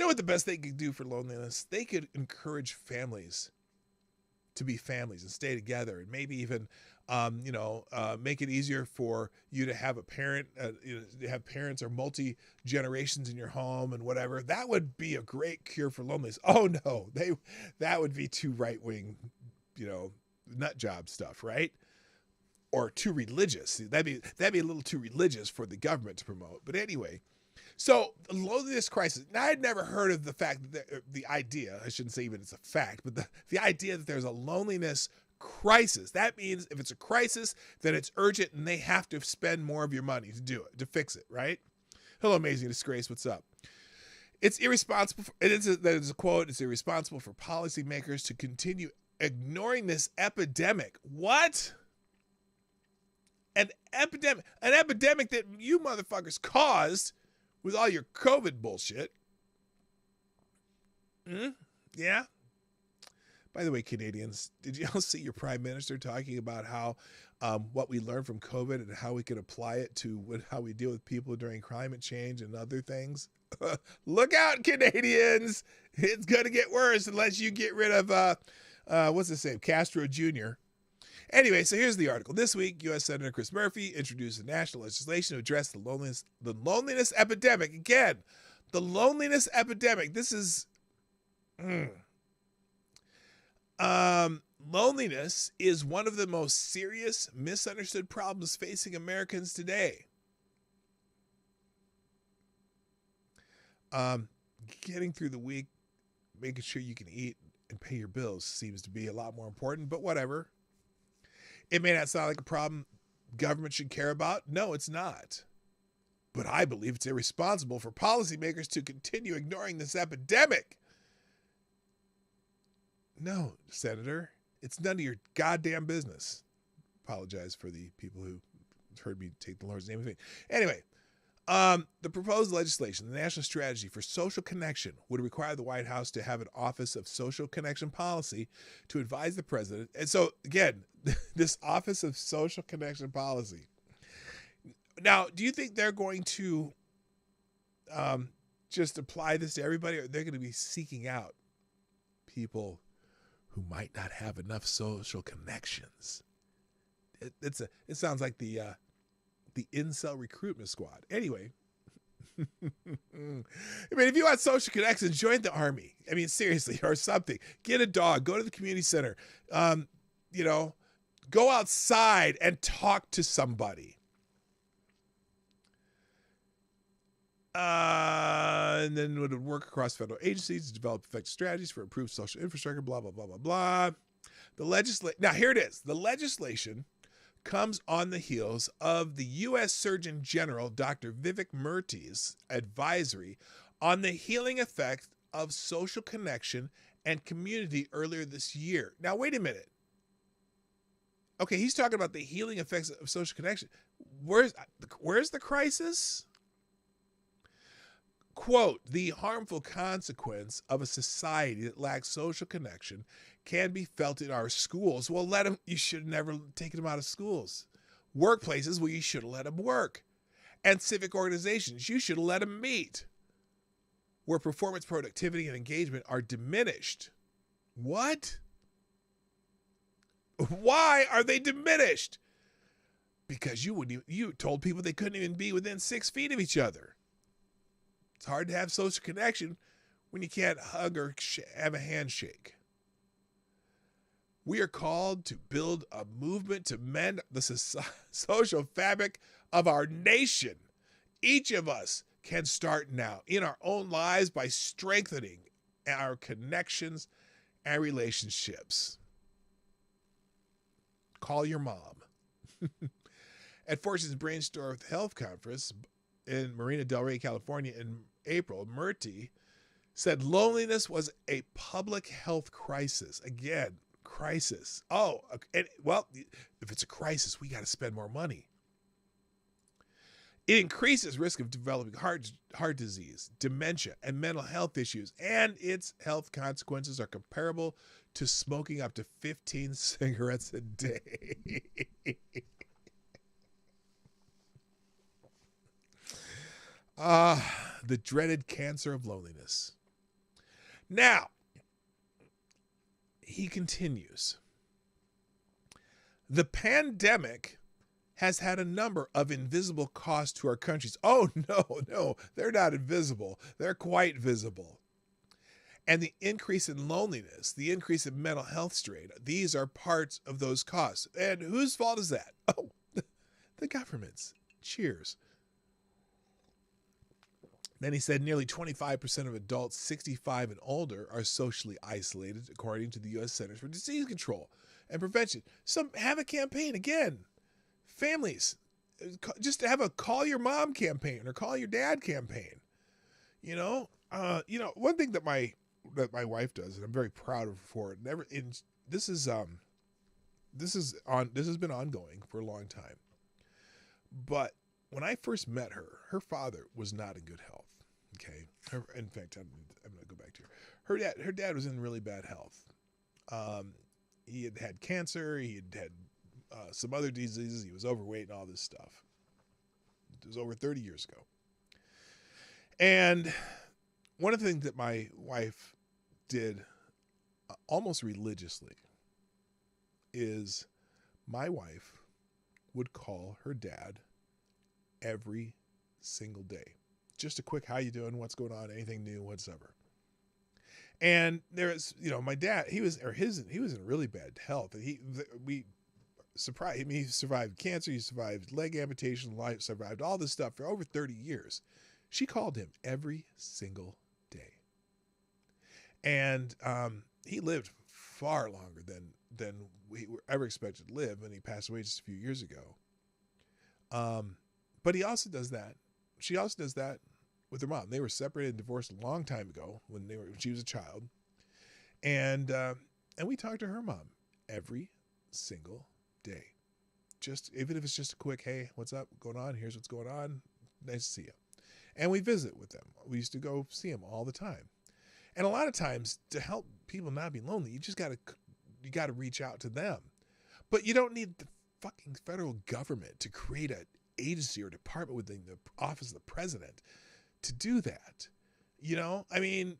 what the best they could do for loneliness? They could encourage families to be families and stay together, and maybe even make it easier for you to have a parent, to have parents or multi generations in your home and whatever. That would be a great cure for loneliness. Oh no, that would be too right wing, nut job stuff, right? Or too religious. That'd be a little too religious for the government to promote. But anyway, so the loneliness crisis. Now, I'd never heard of the fact that the idea. I shouldn't say even it's a fact, but the idea that there's a loneliness crisis. That means if it's a crisis, then it's urgent, and they have to spend more of your money to do it, to fix it, right? Hello, Amazing Disgrace. What's up? It's irresponsible. That is a quote. It's irresponsible for policymakers to continue ignoring this epidemic. What? An epidemic that you motherfuckers caused with all your COVID bullshit. Yeah. By the way, Canadians, did you all see your prime minister talking about how what we learned from COVID and how we could apply it to how we deal with people during climate change and other things? Look out, Canadians. It's going to get worse unless you get rid of, what's his name, Castro Jr. Anyway, so here's the article. This week, U.S. Senator Chris Murphy introduced a national legislation to address the loneliness epidemic. Again, the loneliness epidemic. This is... loneliness is one of the most serious, misunderstood problems facing Americans today. Getting through the week, making sure you can eat and pay your bills seems to be a lot more important, but whatever. It may not sound like a problem government should care about. No, it's not. But I believe it's irresponsible for policymakers to continue ignoring this epidemic. No, Senator, it's none of your goddamn business. Apologize for the people who heard me take the Lord's name in vain. Anyway, the proposed legislation, the National Strategy for Social Connection, would require the White House to have an Office of Social Connection Policy to advise the president. And so, again, this Office of Social Connection Policy. Now, do you think they're going to just apply this to everybody, or they're going to be seeking out people who might not have enough social connections? It sounds like the incel recruitment squad. Anyway, I mean, if you want social connections, join the army. I mean, seriously, or something. Get a dog. Go to the community center. Go outside and talk to somebody. And then would work across federal agencies to develop effective strategies for improved social infrastructure, blah, blah, blah, blah, blah. Now, here it is. The legislation comes on the heels of the U.S. Surgeon General, Dr. Vivek Murthy's advisory on the healing effect of social connection and community earlier this year. Now, wait a minute. Okay, he's talking about the healing effects of social connection. Where's the crisis? Quote, the harmful consequence of a society that lacks social connection can be felt in our schools. Well, you should have never taken them out of schools. Workplaces, well, you should have let them work. And civic organizations, you should have let them meet. Where performance, productivity, and engagement are diminished. What? Why are they diminished? Because you told people they couldn't even be within 6 feet of each other. It's hard to have social connection when you can't hug or have a handshake. We are called to build a movement to mend the social fabric of our nation. Each of us can start now in our own lives by strengthening our connections and relationships. Call your mom. At Fortune's Brainstorm Health Conference in Marina Del Rey, California in April, Murthy said loneliness was a public health crisis. Again, crisis. Oh, well, if it's a crisis, we got to spend more money. It increases risk of developing heart disease, dementia, and mental health issues, and its health consequences are comparable to smoking up to 15 cigarettes a day. The dreaded cancer of loneliness. Now, he continues. The pandemic has had a number of invisible costs to our countries. Oh, no, they're not invisible. They're quite visible. And the increase in loneliness, the increase in mental health strain, these are parts of those costs. And whose fault is that? Oh, the government's. Cheers. Then he said nearly 25% of adults 65 and older are socially isolated, according to the U.S. Centers for Disease Control and Prevention. Have a campaign again. Families, just have a call your mom campaign or call your dad campaign. One thing that my wife does, and I'm very proud of her for it. this has been ongoing for a long time. But when I first met her, her father was not in good health. Okay. In fact, I'm going to go back to her. Her dad was in really bad health. He had cancer. He had some other diseases. He was overweight and all this stuff. It was over 30 years ago. And one of the things that my wife did almost religiously is my wife would call her dad every single day. Just a quick, how you doing? What's going on? Anything new? Whatsoever. And there's, my dad, he was in really bad health. And he survived cancer. He survived leg amputation, survived all this stuff for over 30 years. She called him every single day. And he lived far longer than we were ever expected to live, and he passed away just a few years ago. But he also does that. She also does that with her mom. They were separated and divorced a long time ago when she was a child. And we talked to her mom every single day. Even if it's just a quick, hey, what's up? Going on? Here's what's going on. Nice to see you. And we visit with them. We used to go see them all the time. And a lot of times, to help people not be lonely, you got to reach out to them. But you don't need the fucking federal government to create an agency or department within the office of the president to do that. I mean,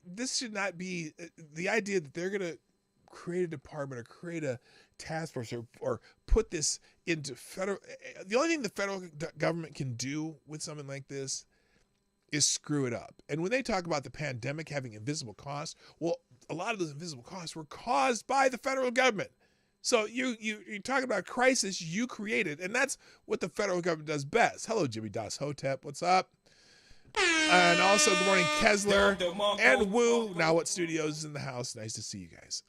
this should not be the idea that they're going to create a department or create a task force or put this into federal. The only thing the federal government can do with something like this is screw it up. And when they talk about the pandemic having invisible costs, well, a lot of those invisible costs were caused by the federal government. So you're talking about a crisis you created, and that's what the federal government does best. Hello, Jimmy Das Hotep. What's up? And also, good morning, Kessler and Woo. Now What Studios is in the house. Nice to see you guys.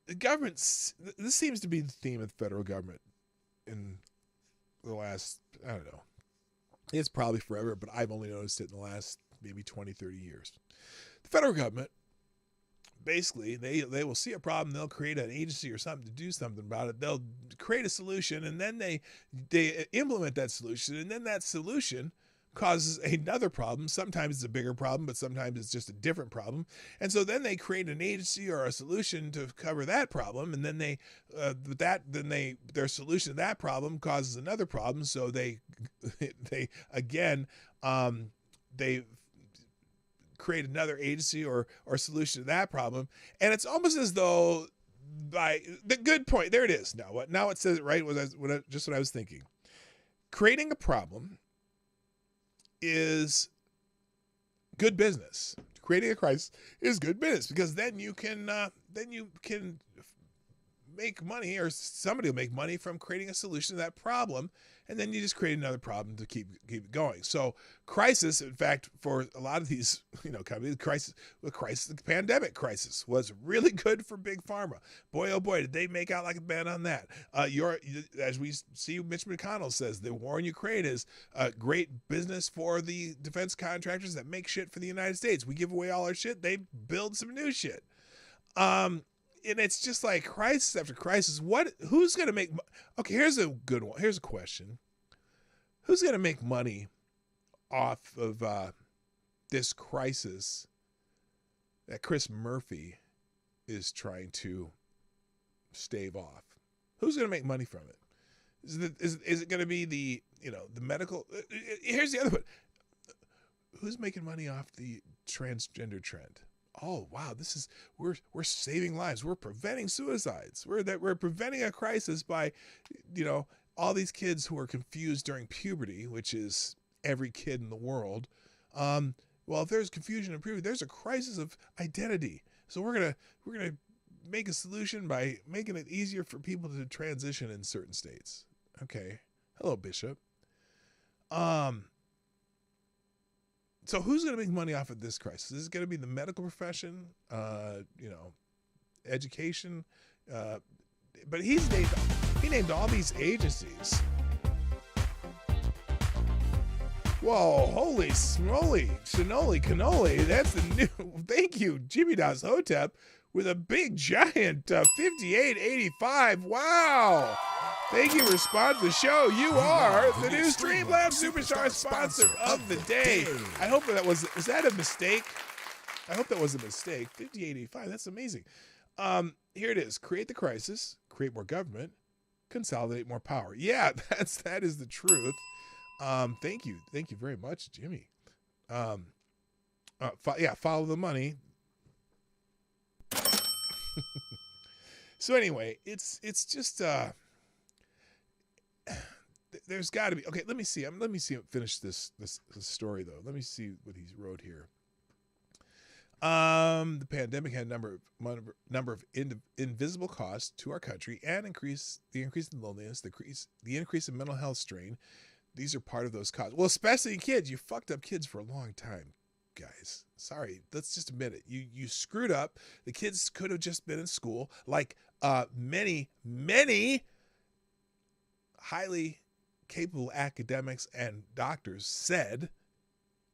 The government, this seems to be the theme of the federal government in the last, I don't know, it's probably forever, but I've only noticed it in the last maybe 20, 30 years. The federal government, basically, they will see a problem, they'll create an agency or something to do something about it. They'll create a solution, and then they implement that solution, and then that solution causes another problem. Sometimes it's a bigger problem, but sometimes it's just a different problem. And so then they create an agency or a solution to cover that problem, and then their solution to that problem causes another problem. So they create another agency or solution to that problem. And it's almost as though by the good point, there it is. Now it says it right. Just what I was thinking. Creating a problem is good business. Creating a crisis is good business, because then you can make money, or somebody will make money from creating a solution to that problem, and then you just create another problem to keep it going. So crisis, in fact, for a lot of these companies, the pandemic crisis was really good for big pharma. Boy, oh boy, did they make out like a band on that. As we see, Mitch McConnell says the war in Ukraine is great business for the defense contractors that make shit for the United States. We give away all our shit, they build some new shit. And it's just like crisis after crisis. Who's going to make? Okay, here's a good one. Here's a question. Who's going to make money off of this crisis that Chris Murphy is trying to stave off? Who's going to make money from it? Is it going to be the medical? Here's the other one. Who's making money off the transgender trend? Oh wow, we're saving lives. We're preventing suicides. We're preventing a crisis by, all these kids who are confused during puberty, which is every kid in the world. Well, if there's confusion in puberty, there's a crisis of identity. So we're gonna make a solution by making it easier for people to transition in certain states. Okay. Hello, Bishop. So who's going to make money off of this crisis? Is it going to be the medical profession, education? But he named all these agencies. Whoa, holy smoly, cannoli, cannoli. That's the new, thank you, Jimmy Das Hotep, with a big giant 5885. Wow. Thank you for sponsoring the show. You are the new Streamlabs Superstar sponsor of the day. I hope that was that a mistake? I hope that was a mistake. 5885, that's amazing. Here it is. Create the crisis, create more government, consolidate more power. Yeah, that is the truth. Thank you very much, Jimmy. Follow the money. So anyway, it's just there's got to be, okay. Let me see him finish this story though. Let me see what he wrote here. The pandemic had a number of invisible costs to our country, and the increase in loneliness, the increase in mental health strain. These are part of those costs. Well, especially in kids. You fucked up kids for a long time, guys. Sorry, let's just admit it. You screwed up. The kids could have just been in school, like many highly capable academics and doctors said,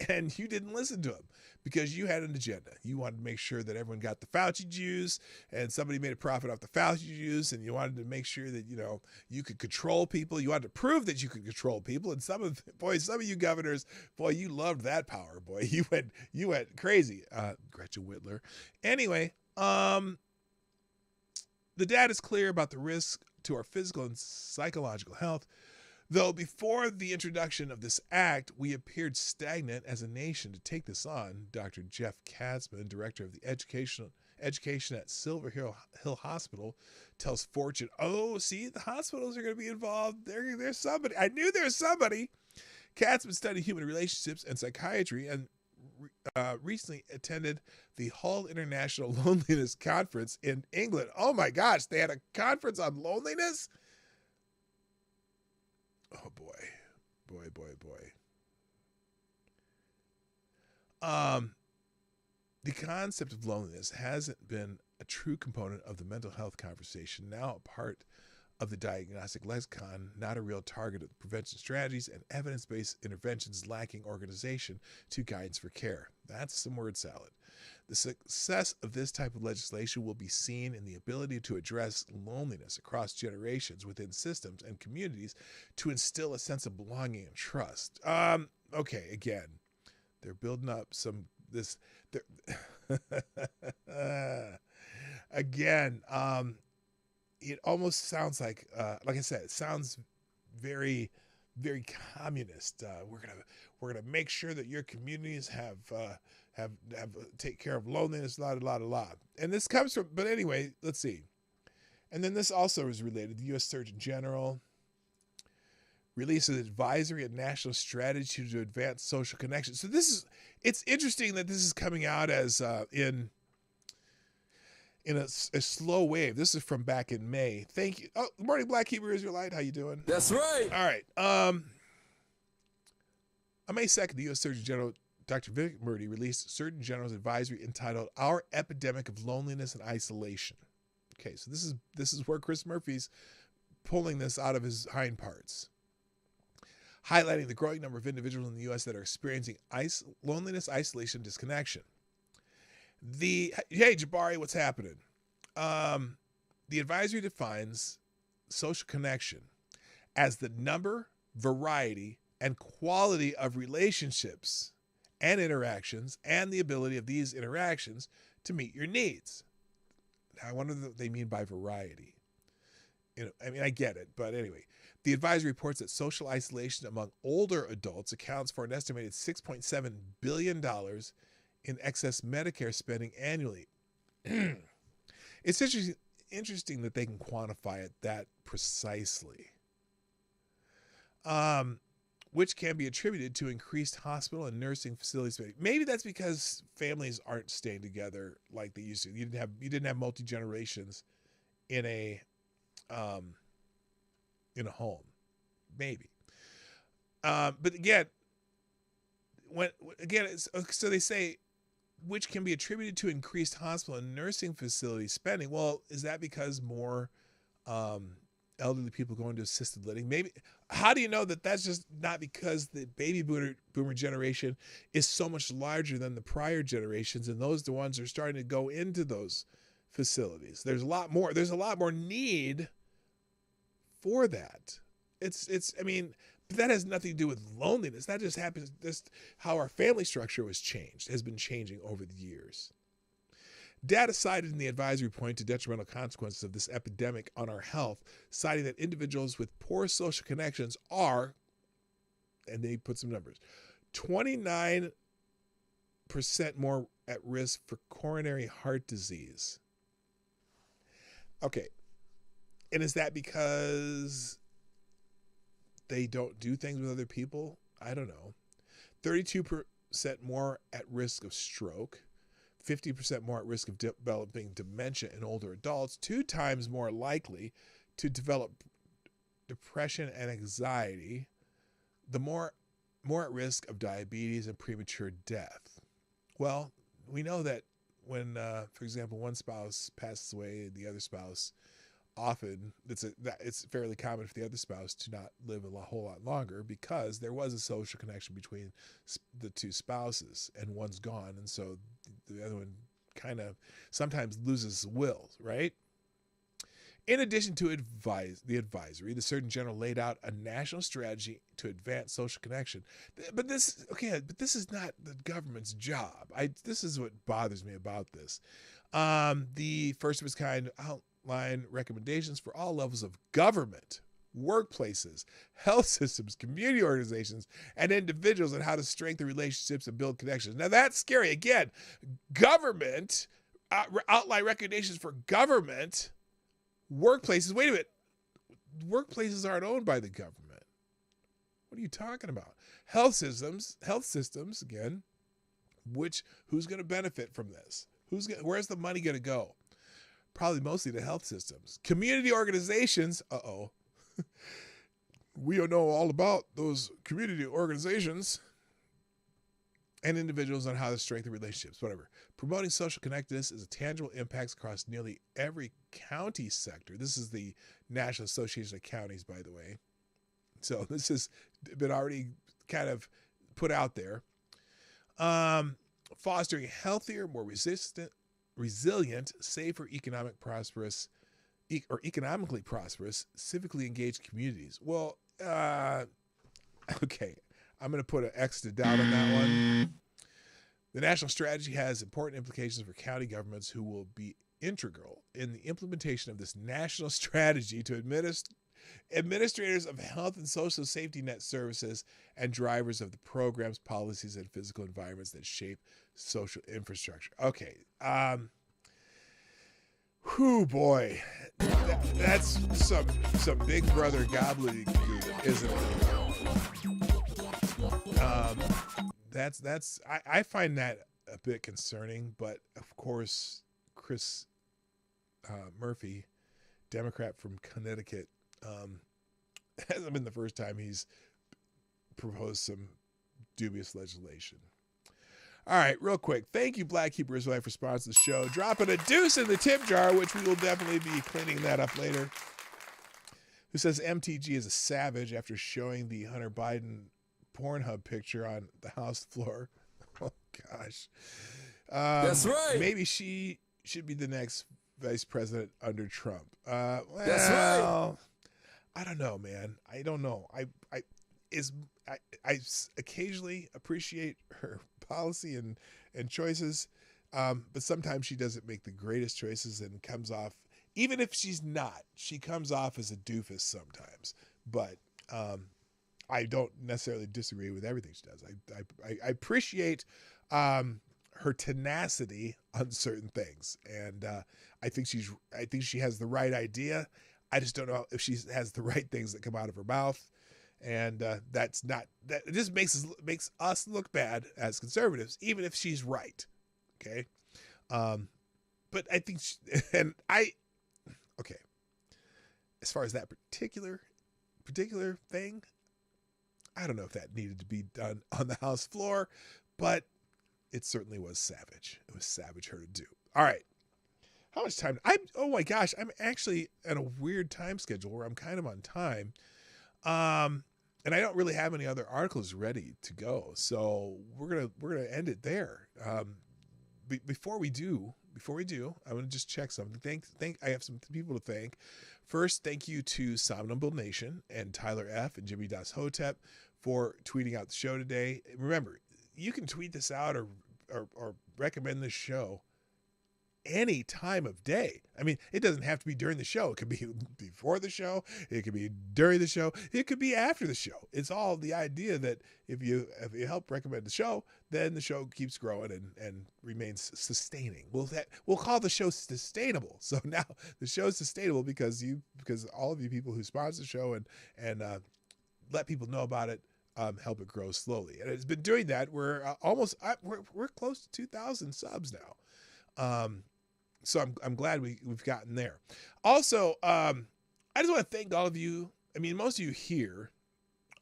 and you didn't listen to them because you had an agenda. You wanted to make sure that everyone got the Fauci juice, and somebody made a profit off the Fauci juice, and you wanted to make sure that, you know, you could control people. You wanted to prove that you could control people. And some of you governors, boy, you loved that power, boy. You went crazy. Gretchen Whitler. Anyway, the data is clear about the risk to our physical and psychological health. Though before the introduction of this act, we appeared stagnant as a nation. To take this on, Dr. Jeff Katzman, director of the education at Silver Hill Hospital, tells Fortune, oh, see, the hospitals are going to be involved. There's somebody. I knew there was somebody. Katzman studied human relationships and psychiatry and recently attended the Hull International Loneliness Conference in England. Oh, my gosh, they had a conference on loneliness? Oh, boy. The concept of loneliness hasn't been a true component of the mental health conversation, now a part of the diagnostic lexicon, not a real target of prevention strategies, and evidence-based interventions lacking organization to guidance for care. That's some word salad. The success of this type of legislation will be seen in the ability to address loneliness across generations within systems and communities to instill a sense of belonging and trust. Okay, again, they're building up again, it almost sounds like I said, it sounds very, very communist. We're gonna make sure that your communities have take care of loneliness, la. And this comes from, but anyway, let's see. And then this also is related. The U.S. Surgeon General released an advisory and national strategy to advance social connections. So it's interesting that this is coming out as in a slow wave. This is from back in May. Thank you. Oh, good morning, Black Hebrew Israelite. How you doing? That's right. All right. On May 2nd, the U.S. Surgeon General, Dr. Vivek Murthy, released Surgeon General's advisory entitled "Our Epidemic of Loneliness and Isolation." Okay, so this is where Chris Murphy's pulling this out of his hind parts, highlighting the growing number of individuals in the U.S. that are experiencing loneliness, isolation, disconnection. Hey, Jabari, what's happening? The advisory defines social connection as the number, variety, and quality of relationships and interactions, and the ability of these interactions to meet your needs. Now, I wonder what they mean by variety. I get it, but anyway. The advisory reports that social isolation among older adults accounts for an estimated $6.7 billion in excess Medicare spending annually. It's interesting that they can quantify it that precisely, which can be attributed to increased hospital and nursing facility spending. Maybe that's because families aren't staying together like they used to. You didn't have multi-generations in a home, maybe. But again, so they say, which can be attributed to increased hospital and nursing facility spending. Well, is that because more elderly people going to assisted living. Maybe, how do you know that that's just not because the baby boomer generation is so much larger than the prior generations, and those are the ones that are starting to go into those facilities? There's a lot more need for that. I mean, but that has nothing to do with loneliness. That just happens, just how our family structure has been changing over the years. Data cited in the advisory point to detrimental consequences of this epidemic on our health, citing that individuals with poor social connections are, and they put some numbers, 29% more at risk for coronary heart disease. Okay. And is that because they don't do things with other people? I don't know. 32% more at risk of stroke. 50% more at risk of developing dementia in older adults, 2 times more likely to develop depression and anxiety, the more at risk of diabetes and premature death. Well, we know that when, for example, one spouse passes away, the other spouse, often it's fairly common for the other spouse to not live a whole lot longer because there was a social connection between the two spouses, and one's gone, and so the other one kind of sometimes loses his will, right? In addition to the advisory, the Surgeon General laid out a national strategy to advance social connection. But this is not the government's job. This is what bothers me about this. The first of its kind outline recommendations for all levels of government, workplaces, health systems, community organizations, and individuals on how to strengthen relationships and build connections. Now that's scary. Again, government, outline recommendations for government, workplaces. Wait a minute. Workplaces aren't owned by the government. What are you talking about? Health systems, again, who's going to benefit from this? Where's the money going to go? Probably mostly the health systems. Community organizations, we don't know all about those community organizations and individuals on how to strengthen relationships, whatever. Promoting social connectedness is a tangible impact across nearly every county sector. This is the National Association of Counties, by the way. So this has been already kind of put out there. Fostering healthier, more resilient, safer, economically prosperous, civically engaged communities. Well, okay, I'm going to put an extra doubt on that one. The national strategy has important implications for county governments who will be integral in the implementation of this national strategy to administrators of health and social safety net services and drivers of the programs, policies, and physical environments that shape social infrastructure. Okay. Whew, boy. That's some big brother gobbledygook, isn't it? I find that a bit concerning, but of course, Chris Murphy, Democrat from Connecticut, hasn't been the first time he's proposed some dubious legislation. All right, real quick. Thank you, Black Hebrew Israelite, for sponsoring the show. Dropping a deuce in the tip jar, which we will definitely be cleaning that up later. Who says MTG is a savage after showing the Hunter Biden Pornhub picture on the House floor. Oh, gosh. That's right. Maybe she should be the next vice president under Trump. That's right. I don't know, man. I don't know. I occasionally appreciate her policy and choices, but sometimes she doesn't make the greatest choices and comes off, even if she's not, she comes off as a doofus sometimes. But I don't necessarily disagree with everything she does. I appreciate her tenacity on certain things, and I think she has the right idea. I just don't know if she has the right things that come out of her mouth. And that's not that. It just makes us look bad as conservatives, even if she's right. Okay, but I think, okay. As far as that particular thing, I don't know if that needed to be done on the House floor, but it certainly was savage. It was savage her to do. All right. how much time? Oh my gosh, I'm actually at a weird time schedule where I'm kind of on time. And I don't really have any other articles ready to go. So we're gonna end it there. Before we do, I'm gonna just check something. I have some people to thank. First, thank you to Somnambule Nation and Tyler F. and Jimmy Das Hotep for tweeting out the show today. Remember, you can tweet this out or recommend this show any time of day. I mean, it doesn't have to be during the show. It could be before the show. It could be during the show. It could be after the show. It's all the idea that if you help recommend the show, then the show keeps growing and remains sustaining. We'll call the show sustainable. So now the show is sustainable because all of you people who sponsor the show and let people know about it, help it grow slowly. And it's been doing that. We're we're close to 2,000 subs now. So I'm glad we've gotten there. Also, I just want to thank all of you. I mean, most of you here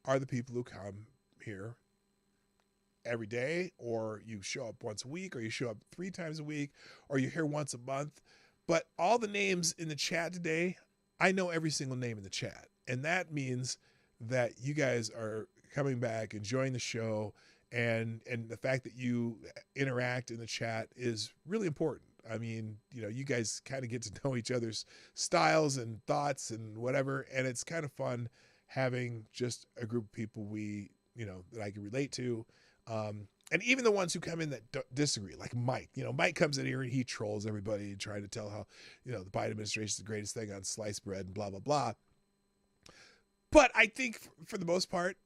are the people who come here every day, or you show up once a week, or you show up 3 times a week, or you're here once a month. But all the names in the chat today, I know every single name in the chat. And that means that you guys are coming back, enjoying the show, and the fact that you interact in the chat is really important. I mean, you guys kind of get to know each other's styles and thoughts and whatever, and it's kind of fun having just a group of people that I can relate to. And even the ones who come in that disagree, like Mike. Mike comes in here and he trolls everybody trying to tell how, the Biden administration is the greatest thing on sliced bread and blah, blah, blah. But I think for the most part,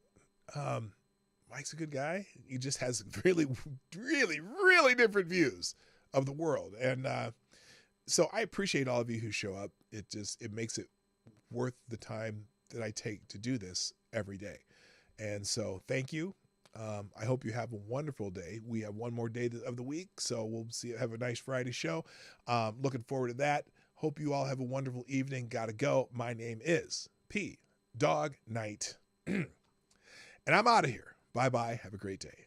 Mike's a good guy. He just has really, really, really different views of the world. And so I appreciate all of you who show up. It makes it worth the time that I take to do this every day. And so thank you. I hope you have a wonderful day. We have one more day of the week, so we'll have a nice Friday show. Looking forward to that. Hope you all have a wonderful evening. Gotta go. My name is P Dog Knight. And I'm out of here. Bye-bye. Have a great day.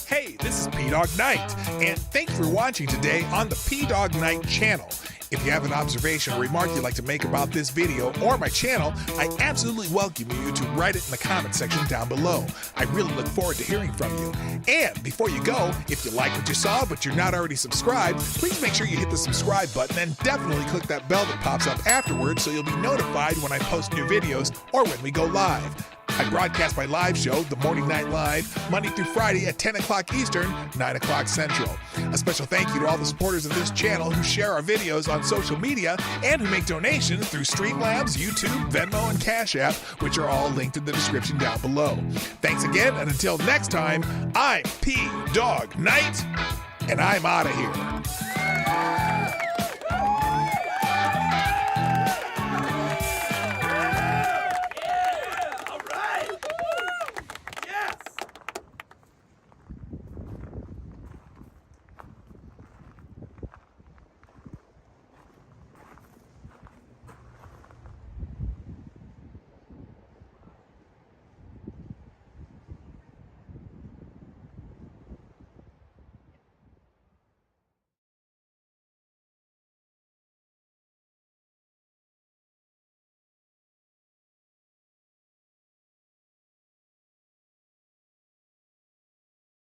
Hey, this is P-Dog Knight, and thanks for watching today on the P-Dog Knight channel. If you have an observation or remark you'd like to make about this video or my channel, I absolutely welcome you to write it in the comment section down below. I really look forward to hearing from you. And before you go, if you like what you saw but you're not already subscribed, please make sure you hit the subscribe button and definitely click that bell that pops up afterwards so you'll be notified when I post new videos or when we go live. I broadcast my live show, The Morning Night Live, Monday through Friday at 10 o'clock Eastern, 9 o'clock Central. A special thank you to all the supporters of this channel who share our videos on social media and who make donations through Streamlabs, YouTube, Venmo, and Cash App, which are all linked in the description down below. Thanks again, and until next time, I'm P-Dog Knight, and I'm out of here.